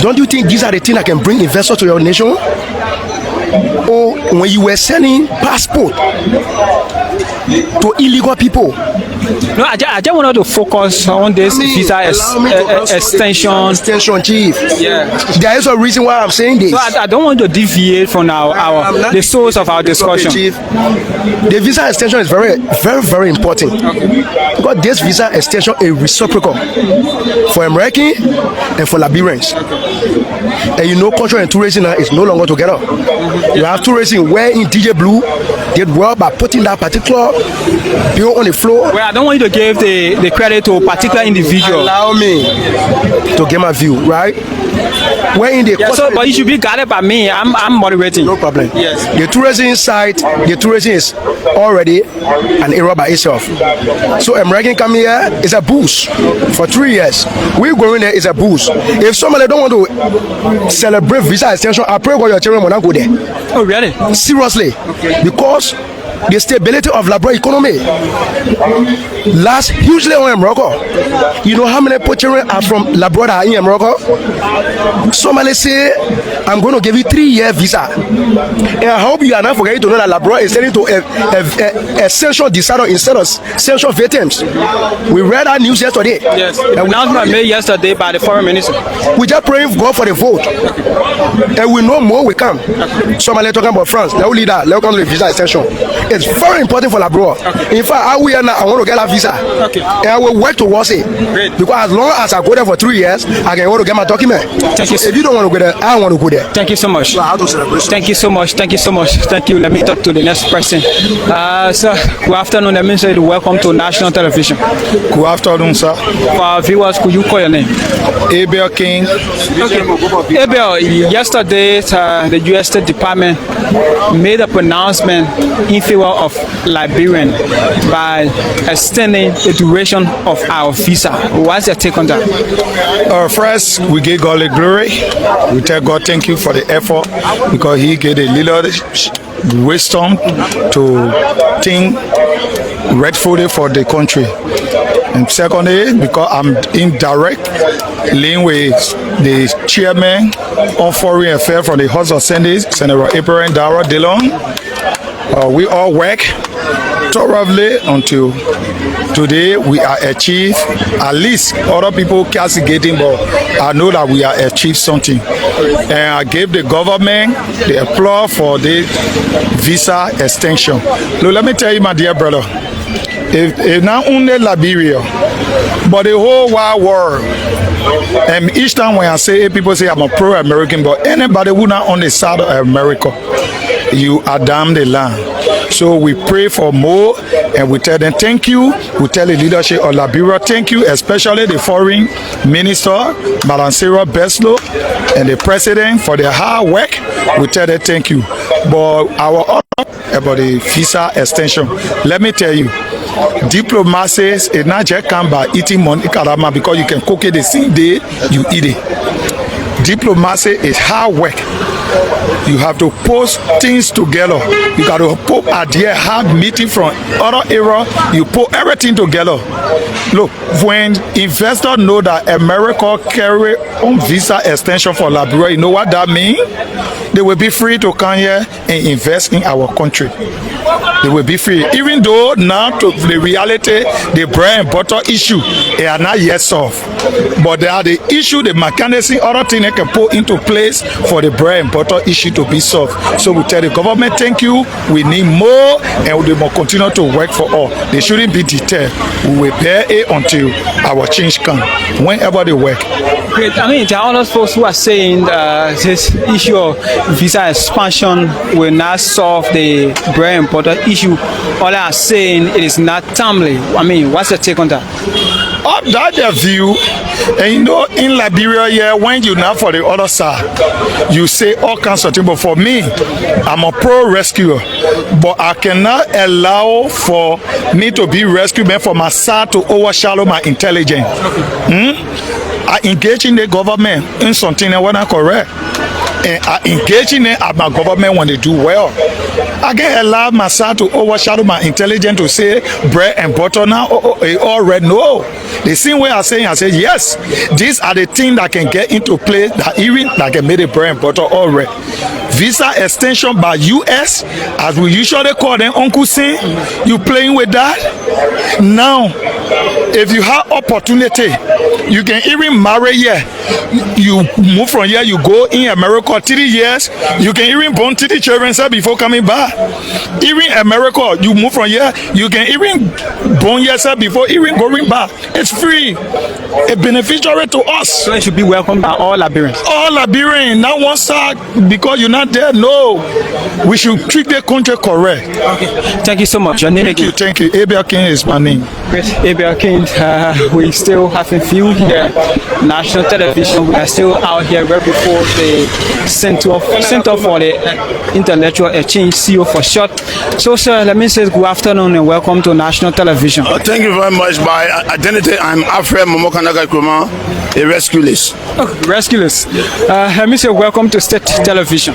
Don't you think these are the things that can bring investors to your nation? Or when you were selling passport to illegal people. No, I just wanted to focus on this visa extension. Extension, Chief. Yeah. There is a reason why I'm saying this. So I don't want to deviate from the source of our discussion. Chief. The visa extension is very, very, very important. Okay. Because this visa extension is reciprocal for American and for Liberians. Okay. And you know, culture and tourism is no longer together. You have tourism where in DJ Blue did well by putting that particular bill on the floor. Well, I don't want you to give the credit to a particular individual. Allow me to get my view, right? Where in the but you should be guided by me. I'm moderating. No problem. Yes. The tourism side, the tourism is already an area by itself. So American come here is a boost for 3 years. We going there is a boost. If somebody don't want to celebrate visa extension, I pray God your children will not go there. Oh really? Seriously. Okay. Because the stability of Liberia economy lasts hugely on Morocco. You know how many children are from Liberia in Morocco? Somebody say, I'm going to give you 3-year visa. And I hope you are not forgetting to know that Liberia is sending to a essential decider instead of essential victims. We read that news yesterday. Yes. The announcement made yesterday by the foreign minister. We just praying God for the vote. And we know more will come. Somebody talking about France. Let lead that. Let come to the visa extension. It's very important for Liberia. Okay. In fact, I want to get a visa. Okay. And I will work towards it. Great. Because as long as I go there for 3 years, I can want to get my document. Thank you. If you don't want to go there, I want to go there. Thank you so much. So thank you so much. Thank you so much. Thank you. Let me talk to the next person. Sir, good afternoon. Let me say welcome to national television. Good afternoon, sir. For our viewers, could you call your name? Abel King. Okay. Abel, yesterday the U.S. State Department made a pronouncement in favor of Liberian by extending the duration of our visa. What's your take on that? First, we give God the glory. We tell God thank you for the effort because He gave the leader wisdom to think rightfully for the country. And secondly, because I'm in direct link with the chairman on foreign affairs from the House of Senate, Senator Abraham Dara Dillon. We all work thoroughly until Today we are achieved, at least other people castigating, but I know that we are achieved something. And I gave the government the applause for the visa extension. Look, let me tell you, my dear brother, if not only Liberia, but the whole wide world, and each time when I say, people say I'm a pro-American, but anybody who not on the side of America, you are damn the land. So we pray for more, and we tell them thank you. We tell the leadership of Liberia thank you, especially the foreign minister, Madam Sarah Beslow, and the president for their hard work. We tell them thank you. But our order about the visa extension, let me tell you, diplomacy is not just come by eating money, because you can cook it the same day you eat it. Diplomacy is hard work. You have to post things together. You got to put idea, have meeting from other area. You put everything together. Look, when investors know that America carry on visa extension for Liberia, you know what that means? They will be free to come here and invest in our country. They will be free. Even though now to the reality, the bread and butter issue, they are not yet solved. But they are the issue, the mechanism, other things they can put into place for the bread and butter issue to be solved. So we tell the government, thank you, we need more, and they must continue to work for all. They shouldn't be deterred. We will bear it until our change comes, whenever they work. Great. I mean, there are other folks who are saying this issue of visa expansion will not solve the bread and butter issue. All they are saying it is not timely. I mean, what's your take on that? Up that their view, and you know, in Liberia, yeah, when you now for the other side, you say all kinds of things. But for me, I'm a pro-rescuer, but I cannot allow for me to be rescued, man, for my side to overshadow my intelligence. I engage in the government in something that was not correct, and I engage in it at my government when they do well. I can't allow my side to overshadow my intelligence to say bread and butter now. All red. No, the same way I say yes, these are the things that can get into play that even that can make the bread and butter all red. Visa extension by US, as we usually call them, Uncle Sin, you playing with that? Now, if you have opportunity, you can even marry here. You move from here, you go in America 3 years, you can even born 3 children before coming back. Even America, you move from here, you can even born yourself before even going back. It's free. It's beneficiary to us. So it should be welcomed by all Liberians. All Liberians, not one side because you're not there. No, we should treat the country correct. Okay. Thank you so much. Your name again? Thank you. Abel King is my name. Chris Abel King. We still having few here. National television. We are still out here right before the Center for the Intellectual Exchange, CEO for short. So, sir, let me say good afternoon and welcome to national television. Thank you very much. By identity, I'm Alfred Momokanaga Kuma, a rescue list. Okay, rescue list. Let me say welcome to State Television.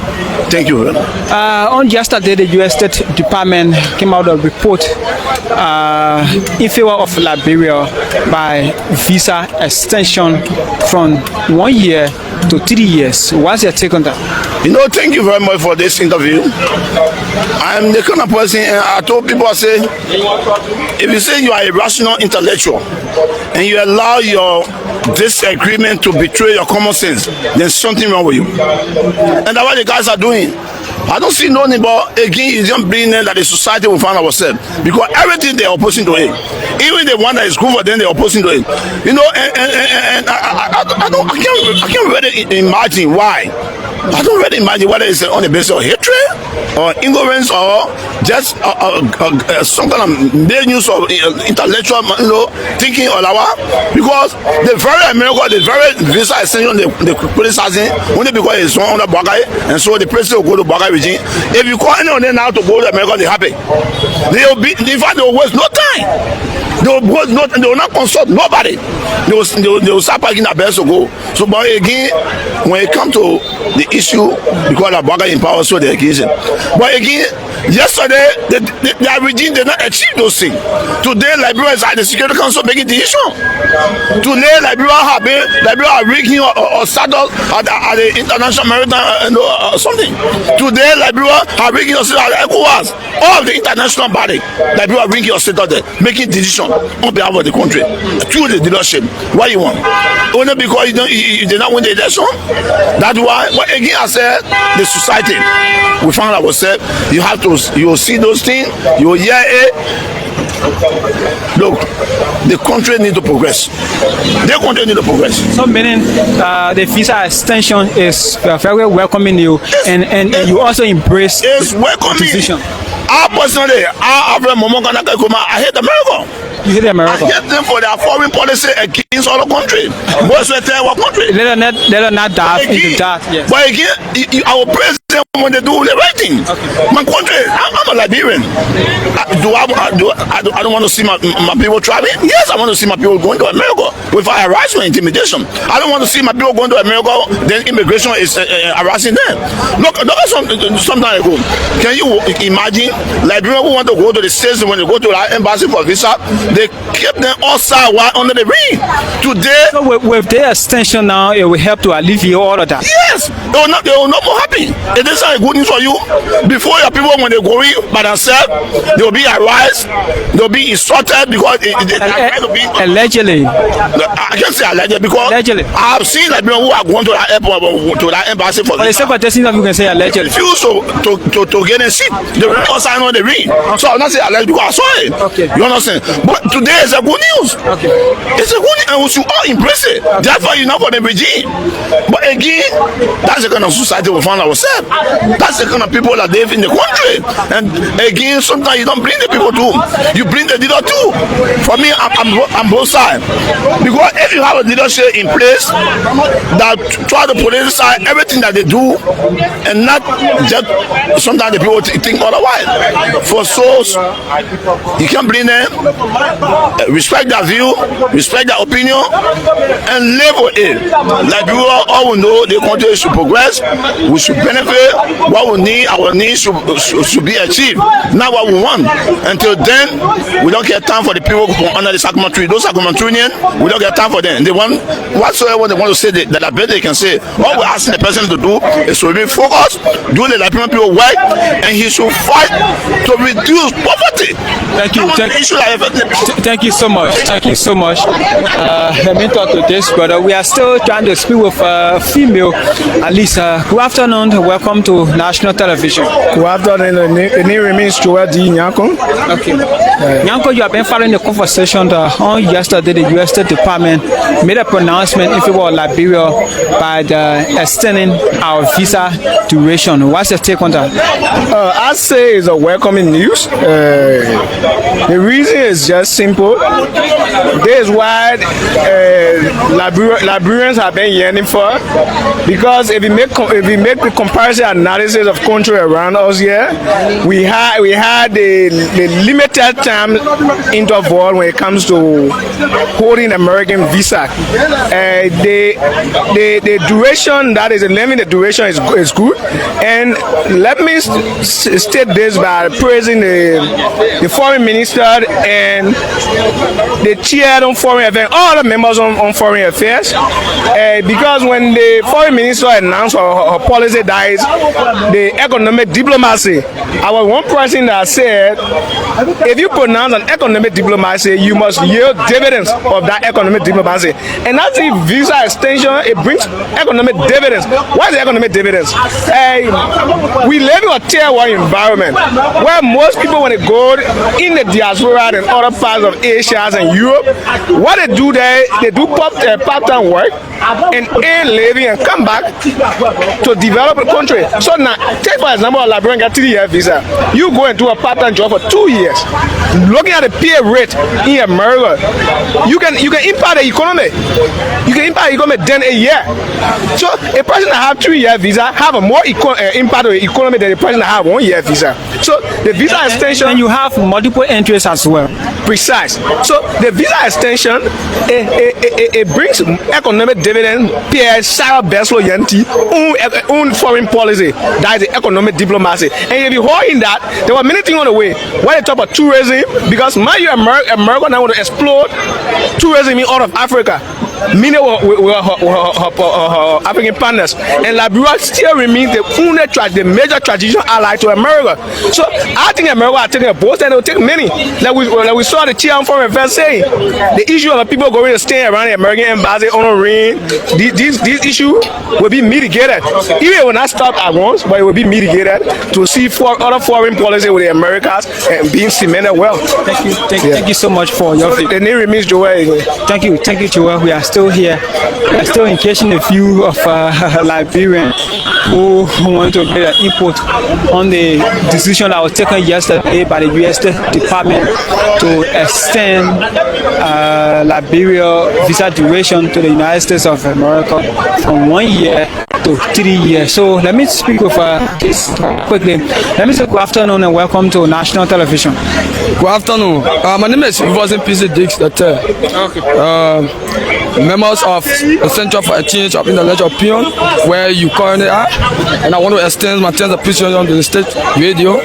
Thank you. On yesterday, the U.S. State Department came out with a report in favor of Liberia by visa extension from 1 year to 3 years. What's your take on that? You know, thank you very much for this interview. I'm the kind of person, I told people, I say, if you say you are a rational intellectual and you allow your disagreement to betray your common sense, there's something wrong with you. And that's what the guys are doing. I don't see no need, but again, it's just brilliant that the society will find ourselves because everything they're opposing to it, even the one that is good for them, they're opposing to it. You know, and I can't really imagine why. I don't really imagine whether it's on the basis of hatred or ignorance or just some kind of news of intellectual, you know, thinking or whatever. Because the very America, the very visa extension, the criticizing only because it's on the Bagay, and so the president will go to Bagay regime. If you call anyone now to go to America, they're happy. They will be, in fact, they will waste no time. They will not consult nobody. They will start packing their best to go. So, but again, when it comes to the issue, because the Bagay in power, so they're against it. But again, yesterday, their regime did not achieve those things. Today, Liberia is at the Security Council making decision. Today, Liberia are rigging or saddle at the International Maritime something. Today, Liberia are rigging or saddle at ECOWAS. All of the international body, Liberia are rigging or saddle there, making decision on behalf of the country through the leadership. What you want? Only because you did not win the election. That's why. But again, I said the society. We found ourselves. You will see those things. You will hear it. Look, the country needs to progress. The country needs to progress. So meaning the visa extension is very welcoming you, and you also embrace it's welcoming. Decision. I personally, I hate America. You hate America. I hate them for their foreign policy against all the country. Most of our country. Let us not dive into that. Yes. But again, our president when they do the right thing. Okay. My country, I'm a Liberian. I don't want to see my people traveling. Yes, I want to see my people going to America without harassment, intimidation. I don't want to see my people going to America. Then immigration is harassing them. Look some time ago. Can you imagine Liberians who want to go to the States when they go to the embassy for visa? They kept them outside while under the ring. Today, so with their extension now, it will help to alleviate all of that. Yes, they will not more happy. It is a good news for you. Before your people, when they go in by themselves, they will be harassed, they will be insulted because allegedly. I can't say allegedly because allegedly. I have seen like people who are going to that airport to that embassy for the sake of testing that you can say allegedly. Refuse to get a seat. They will not sign on the ring. So I'm not saying allegedly because I saw it. Okay. You understand? But today is a good news. Okay. It's a good news and we should all embrace it. Therefore, you know for the regime. But again, that's the kind of society we find ourselves. That's the kind of people that live in the country. And again, sometimes you don't bring the people too. You bring the leader too. For me, I'm both sides. Because if you have a leadership in place that try to politicize everything that they do and not just sometimes the people think otherwise. For souls, you can bring them, respect their view, respect their opinion, and live with it. Like we all know the country should progress, we should benefit, what we need, our needs should be achieved, not what we want. Until then, we don't get time for the people under the Sacrament tree. Those Sacramentarians, we don't get time for them. They want whatsoever they want to say that I bet they can say. All we're asking the person to do is to be focused, do the Liberian people work, and he should fight to reduce poverty. Thank you. Thank you so much. Thank you so much. Let me talk to this brother. We are still trying to speak with a female. Alisa, good afternoon. Welcome to National Television. Good afternoon. The name remains Joel D. Nyanko. Okay. Nyanko, you have been following the conversation on yesterday. The U.S. State Department made a pronouncement in favor of Liberia by extending our visa duration. What's your take on that? I say it's a welcoming news. The reason is just simple. This is why Liberians have been yearning for. Because if we make the comparison analysis of country around us here, we had the limited time interval when it comes to holding American visa. The duration, that is the length, the duration is good. And let me state this by praising the foreign minister and the chair on foreign affairs, all the members on foreign affairs, because when the foreign minister announced her policy that is the economic diplomacy, I was one person that said, if you pronounce an economic diplomacy, you must yield dividends of that economic diplomacy. And that's the visa extension, it brings economic dividends. What is economic dividends? We live in a tier 1 environment where most people, when they go in the diaspora and other parts of Asia and Europe, what they do there, they do part-time work and earn living and come back to develop a country. So now, take for example, a Liberian got 3-year visa. You go and do a part-time job for 2 years. Looking at the pay rate in America, you can impact the economy. You can impact the economy than a year. So a person that have 3-year visa have a more impact on the economy than a person that have 1-year visa. So the visa extension, and you have multiple entries as well. Precise. So the visa extension, it brings economic dividend. Pierre Sarah Beslo Yanti own foreign policy. That is the economic diplomacy. And if you hold in that, there were many things on the way. When they talk about tourism, because America now want to explore tourism out of Africa. Many were her African partners, and Liberia still remains the major traditional ally to America. So I think America are taking a boat, and it will take many. Like we saw the Chiam Foreign Affairs saying, the issue of the people going to stay around the American embassy on a ring, these issues will be mitigated. Even when not stop at once, but it will be mitigated to see other foreign policy with the Americas and being cemented well. Thank you so much for your. The name remains Joel. Thank you, Joel. We are still here. We are still engaging a few of Liberians who want to get an input on the decision that was taken yesterday by the U.S. State Department to extend Liberia visa duration to the United States of America from 1 year to 3 years. So let me speak with this quickly. Let me say good afternoon and welcome to national television. Good afternoon. My name is Voisin PC Dix. Members of the Center for Exchange of Intellectual Opinion, where you currently are, and I want to extend my thanks and appreciation to the state radio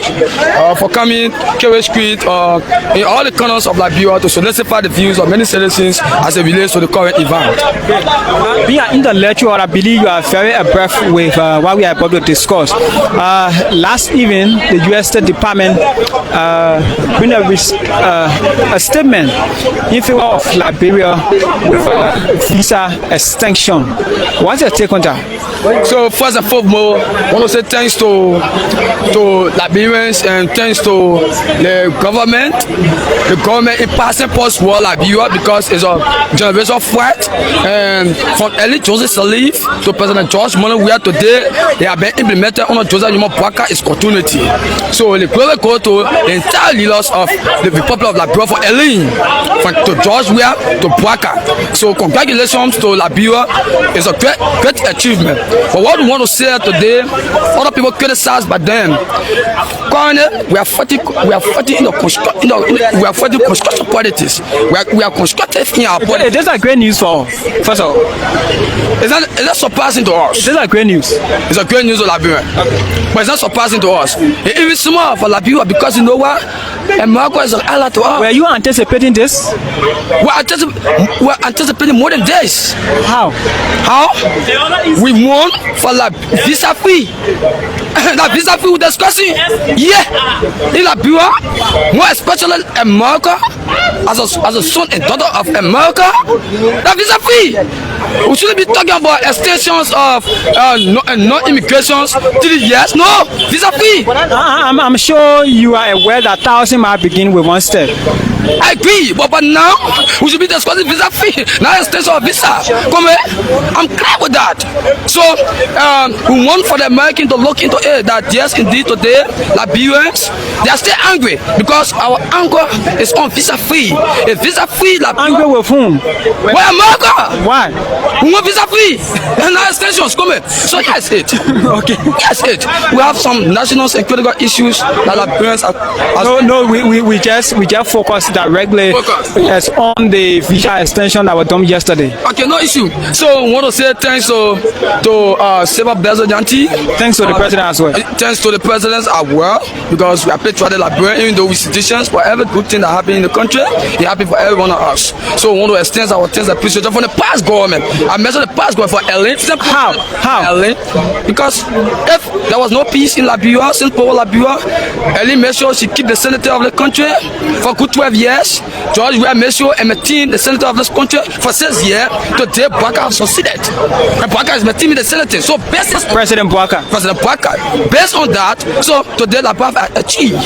for coming Carriage Street in all the corners of Liberia to solicit the views of many citizens as it relates to the current event. Being an intellectual, I believe you are very abreast with what we are about to discuss. Last evening, the U.S. State Department bring a statement in favor of Liberia with visa extension. What's your take on that? So first and foremost, I want to say thanks to Liberians and thanks to the government in passing post-war Liberia, because it's a generation fight, and from early Joseph Salif to President George Monrovia today, they have been implemented under Joseph Bwaka is continuity. So the glory go to the entire leaders of the Republic of Liberia from Ellen, to George Weah to Bwaka. So congratulations to Liberia. It's a great achievement. But what we want to say today, other people criticize by them. Currently, we are fighting in the construction politics. We are constructive in our politics. These are great news for us. First of all, it's not surprising to us. These are great news. It's a great news to Liberia, but it's not surprising to us. It is small for Liberia because you know what? America is an ally to us. Were you anticipating this? We're anticipating more than this. How? We won for visa free. That visa free we're discussing. Yeah. In Liberia, more especially America, as a son and daughter of America, that visa free. We shouldn't be talking about extensions of non-immigrations 3 years. No, visa free. I'm sure you are aware that 1,000 might begin with one step. I agree, but now we should be discussing visa free, not extension of visa. Come here, I'm clear with that. So we want for the Americans to look into it that yes, indeed today, Liberians, they are still angry because our anger is on visa free. A visa free, angry with whom? Why America? Why? We want visa free and not extensions. Come here. So yes, it. Okay. Yes, it. We have some national and critical issues that Liberians are. No, we just focus directly as on the visa extension that was done yesterday. Okay, no issue. So I want to say thanks to Seba Bezojanti. Thanks to the president as well. Thanks to the presidents as well, because we are patriotic Liberians, even though we citizens, for every good thing that happened in the country, it happened for every one of us. So we want to extend our thanks and appreciation from the past government. I mentioned the past government for Ellen. How? Ellen? Because if there was no peace in Liberia, since power Liberia, Ellen made sure she keep the senator of the country for good 12 years. George Weah made sure and maintain the senator of this country for 6 years. Today, Bwaka has succeeded. And Bwaka is maintaining the senator. So based on President Bwaka. Based on that, so today the path achieved.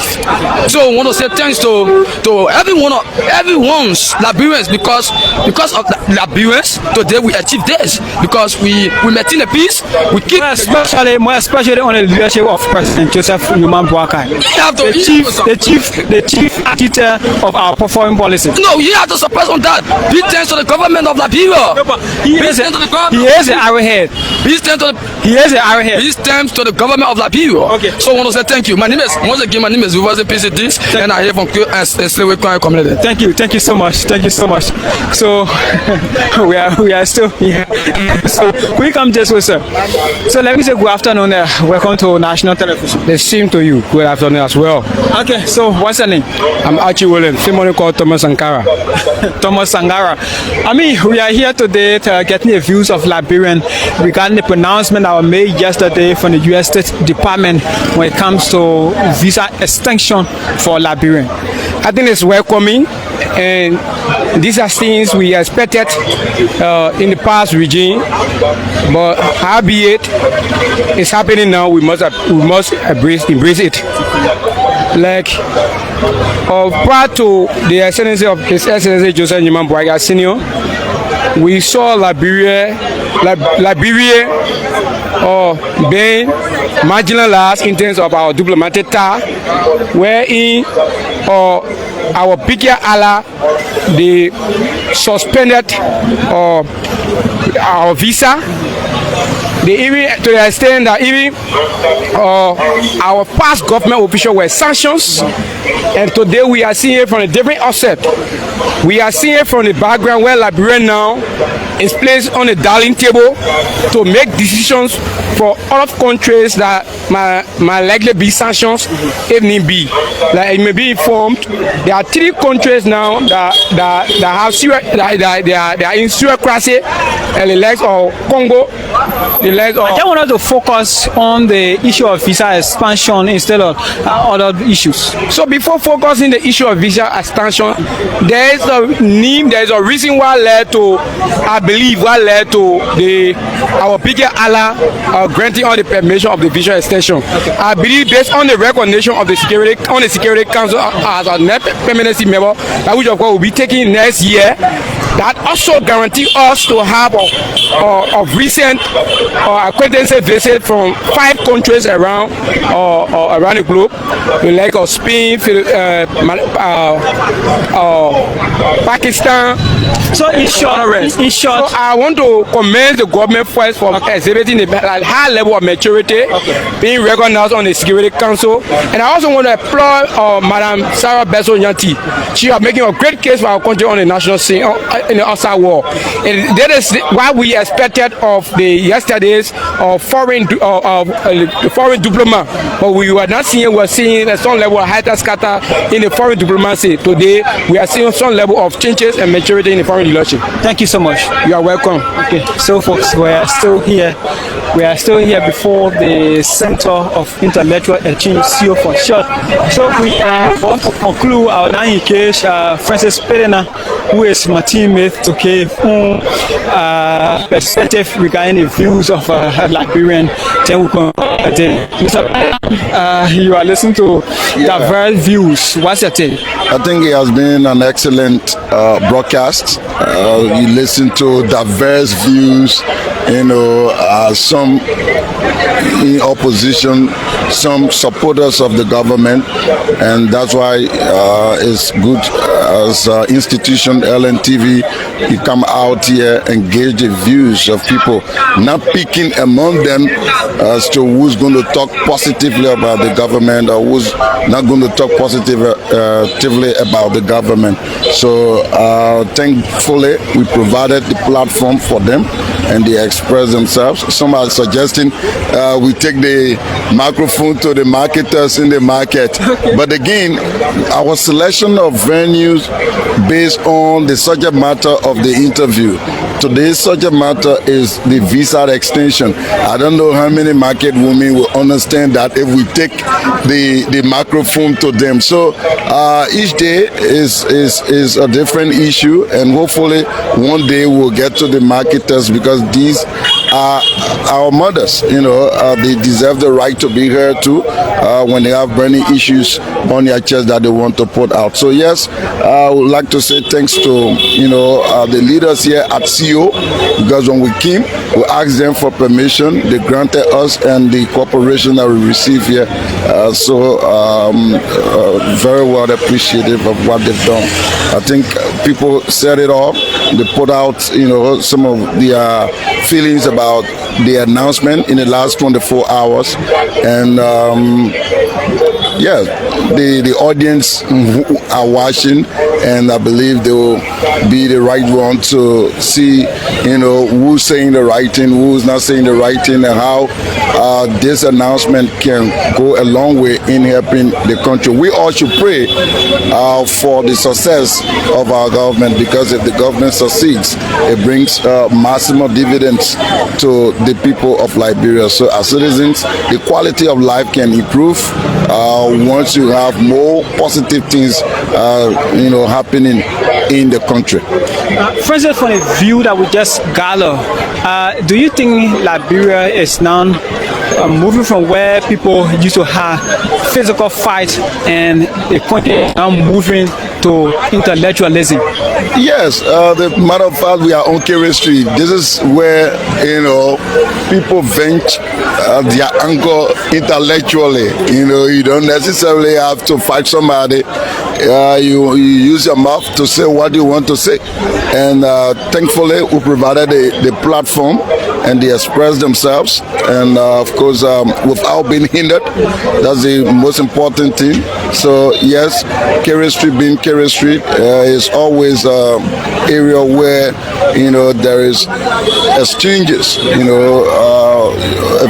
So I want to say thanks to everyone's Liberians because of the Liberians today we achieve this because we maintain the peace. We keep more especially on the leadership of President Joseph Bwaka, the chief architect of our our foreign policy. No, you have to suppress on that. Be thanks to the government of Liberia. No, but he is an arrowhead. Be thanks to the He is an arrowhead. Be thanks to the government of Liberia. Okay. So I want to say thank you. My name is PCD, and I hear from Q and Slavery Community. Thank you so much. So we are still here. So we come just with sir. So let me say good afternoon. Welcome to national television. The same to you. Good afternoon as well. Okay, so what's your name? I'm Archie Williams. Somebody called Thomas Sankara. Thomas Sangara. I mean, we are here today to getting the views of Liberian regarding the pronouncement that was made yesterday from the U.S. State Department when it comes to visa extension for Liberian. I think it's welcoming, and these are things we expected in the past regime, but albeit it's happening now, we must embrace it. Like prior to the Excellency of His Excellency Joseph Nyiman Boaga Senior, we saw Liberia being marginalized in terms of our diplomatic tie, wherein our bigger ally, they suspended our visa. They even, to the extent that even our past government officials were sanctioned, and today we are seeing it from a different offset. We are seeing it from the background where Liberia now is placed on the dining table to make decisions for other countries that might likely be sanctions if need be. Like it may be informed, there are 3 countries now that have they are in serious crisis, and the likes of Congo. I just wanted to focus on the issue of visa expansion instead of other issues. So before focusing the issue of visa expansion, there is a reason why led to our bigger ally granting all the permission of the visa extension. Okay. I believe based on the recognition of the Security Council as a permanency member, that which of course will be taking next year, that also guarantee us to have a recent acquaintance visit from 5 countries around the globe, like Spain, Pakistan. So in short, I want to commend the government first for exhibiting a high level of maturity, being recognized on the Security Council, and I also want to applaud Madam Sarah Besso Nyanti. She is making a great case for our country on the national scene in the outside world. And that is what we expected of the yesterday's foreign diplomat, but we were not seeing. We are seeing some level of hiatus scatter in the foreign diplomacy. Today, we are seeing some level of changes and maturity in the foreign relations. Thank you so much. You are welcome. Okay, so folks, we are still here. We are still here before the Center of Intellectual Exchange, CEO for short. So we want to conclude our dining case. Francis Perena, who is my teammate, to give perspective regarding the views of Liberian. Then we can. You are listening to diverse views. What's your take? I think it has been an excellent broadcast. You listen to diverse views, some in opposition, some supporters of the government, and that's why it's good as institution LNTV, you come out here, engage the views of people, not picking among them as to who's going to talk positively about the government or who's not going to talk positively about the government. So thankfully, we provided the platform for them and they express themselves. Some are suggesting we take the microphone to the marketers in the market. But again, our selection of venues based on the subject matter of the interview. Today's subject matter is the visa extension. I don't know how many market women will understand that if we take the microphone to them. So each day is a different issue, and hopefully one day we'll get to the marketers, because these are our mothers. They deserve the right to be heard too when they have burning issues on their chest that they want to put out. So yes, I would like to say thanks to the leaders here at CO, because when we came, we asked them for permission. They granted us, and the cooperation that we received here Very well appreciative of what they've done. I think people said it all. They put out, some of their feelings about the announcement in the last 24 hours, and the audience are watching, and I believe they will be the right one to see, who's saying the right thing, who's not saying the right thing, and how this announcement can go a long way in helping the country. We all should pray for the success of our government, because if the government succeeds, it brings maximum dividends to the people of Liberia. So as citizens, the quality of life can improve once you have more positive things happening in the country. For instance, from the view that we just gathered, do you think Liberia is now moving from where people used to have physical fight, and the country is now moving to intellectualism? Yes, the matter of fact, we are on Kerry Street. This is where people vent their anger intellectually. You don't necessarily have to fight somebody. You use your mouth to say what you want to say, and thankfully we provided the platform, and they express themselves, and of course without being hindered. That's the most important thing. So yes, Kerry Street being Kerry Street is always an area where there is exchanges,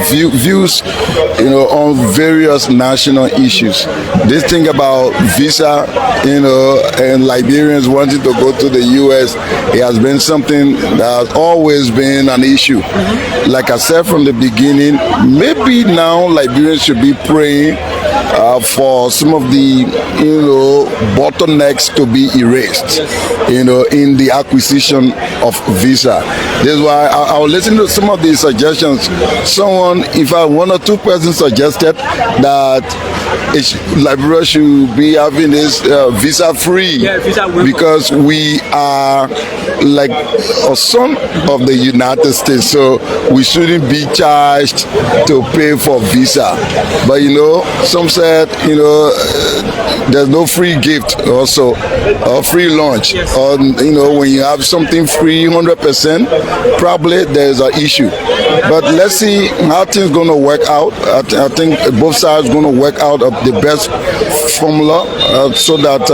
views, on various national issues. This thing about visa, and Liberians wanting to go to the U.S., it has been something that has always been an issue. Like I said from the beginning, maybe now Liberians should be praying for some of the bottlenecks to be erased in the acquisition of visa. This is why I was listening to some of the suggestions. Someone, in fact, one or two persons suggested that Liberia should be having this visa free, because we are like a son of the United States, so we shouldn't be charged to pay for visa. But some said there's no free gift also, or free lunch, or when you have something free 100%, probably there's an issue. But let's see how things gonna work out. I think both sides gonna work out of the best formula so that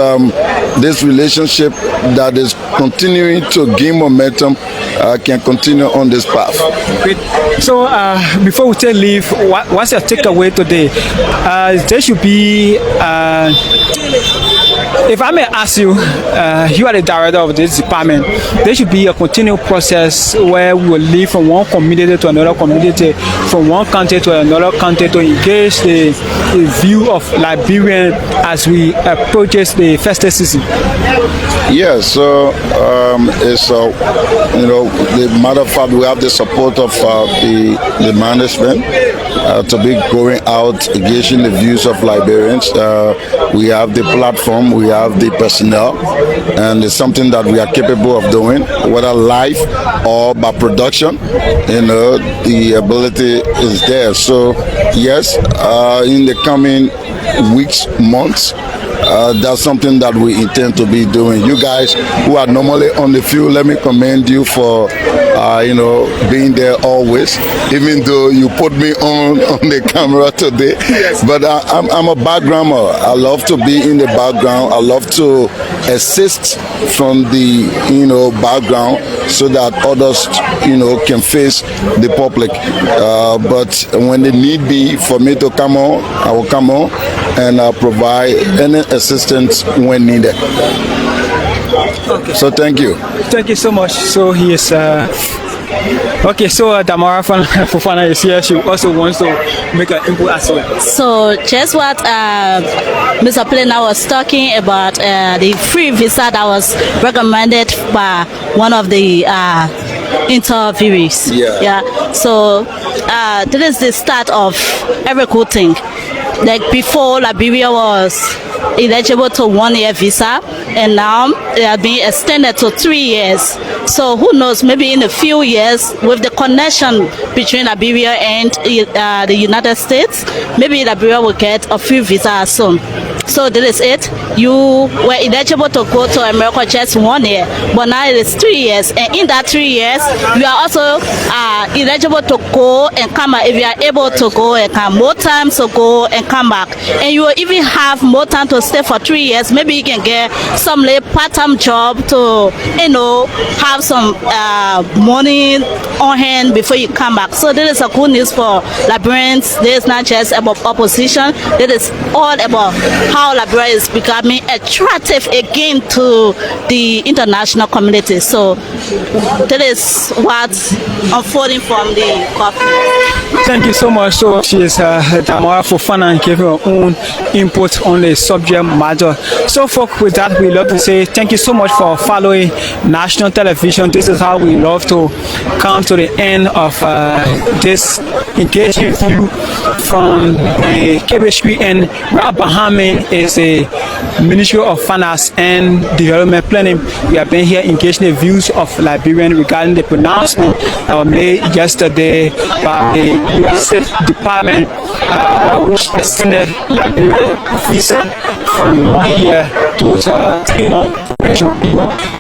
this relationship that is continuing to gain momentum can continue on this path. Great. So before we take leave, what's your takeaway today? There should be, if I may ask you, you are the director of this department, there should be a continual process where we will live from one community to another community, from one country to another country, to engage the view of Liberian as we approach the festive season. Yes, so it's the matter of fact, we have the support of the management to be going out, engaging the views of Liberians. We have the platform, we have the personnel, and it's something that we are capable of doing, whether live or by production. The ability is there. So yes, in the coming weeks, months, that's something that we intend to be doing. You guys who are normally on the field, let me commend you for being there always, even though you put me on the camera today. Yes. But I'm a backgrounder. I love to be in the background. I love to assist from the background so that others can face the public. But when the need be for me to come on, I will come on and I'll provide any assistance when needed. Okay. So thank you. Thank you so much. So he is okay, so Damara Fofana is here. She also wants to make an input as well. So just what Mr. Plena was talking about, the free visa that was recommended by one of the interviewees. Yeah. So this is the start of every good thing. Like before, Liberia was eligible to 1 year visa, and now it has been extended to 3 years. So who knows, maybe in a few years, with the connection between Liberia and the United States, maybe Liberia will get a free visa soon. So this is it. You were eligible to go to America just 1 year, but now it is 3 years. And in that 3 years, you are also eligible to go and come back. If you are able to go and come, more time to go and come back. And you will even have more time to stay for 3 years. Maybe you can get some part-time job to, have some money on hand before you come back. So this is a good news for Liberians. This is not just about opposition. It is all about how Liberia is becoming attractive again to the international community. So that is what's unfolding from the conference. Thank you so much. So she is Tamara Fofana and gave her own input on the subject matter. So folks, with that, we love to say thank you so much for following national television. This is how we love to come to the end of this engagement view from the KBHP, and Rob Bahami is a Ministry of Finance and Development Planning. We have been here engaging the views of Liberians regarding the pronouncement that was made yesterday by the U.S. Department, which extended Liberian visa from 1 year to 3 months.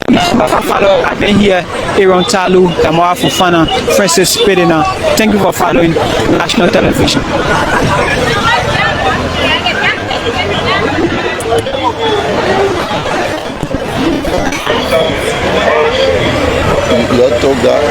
I've been here, Aaron Talu, Tamara Fofana, Francis Pedina. Thank you for following national television. Let's talk that.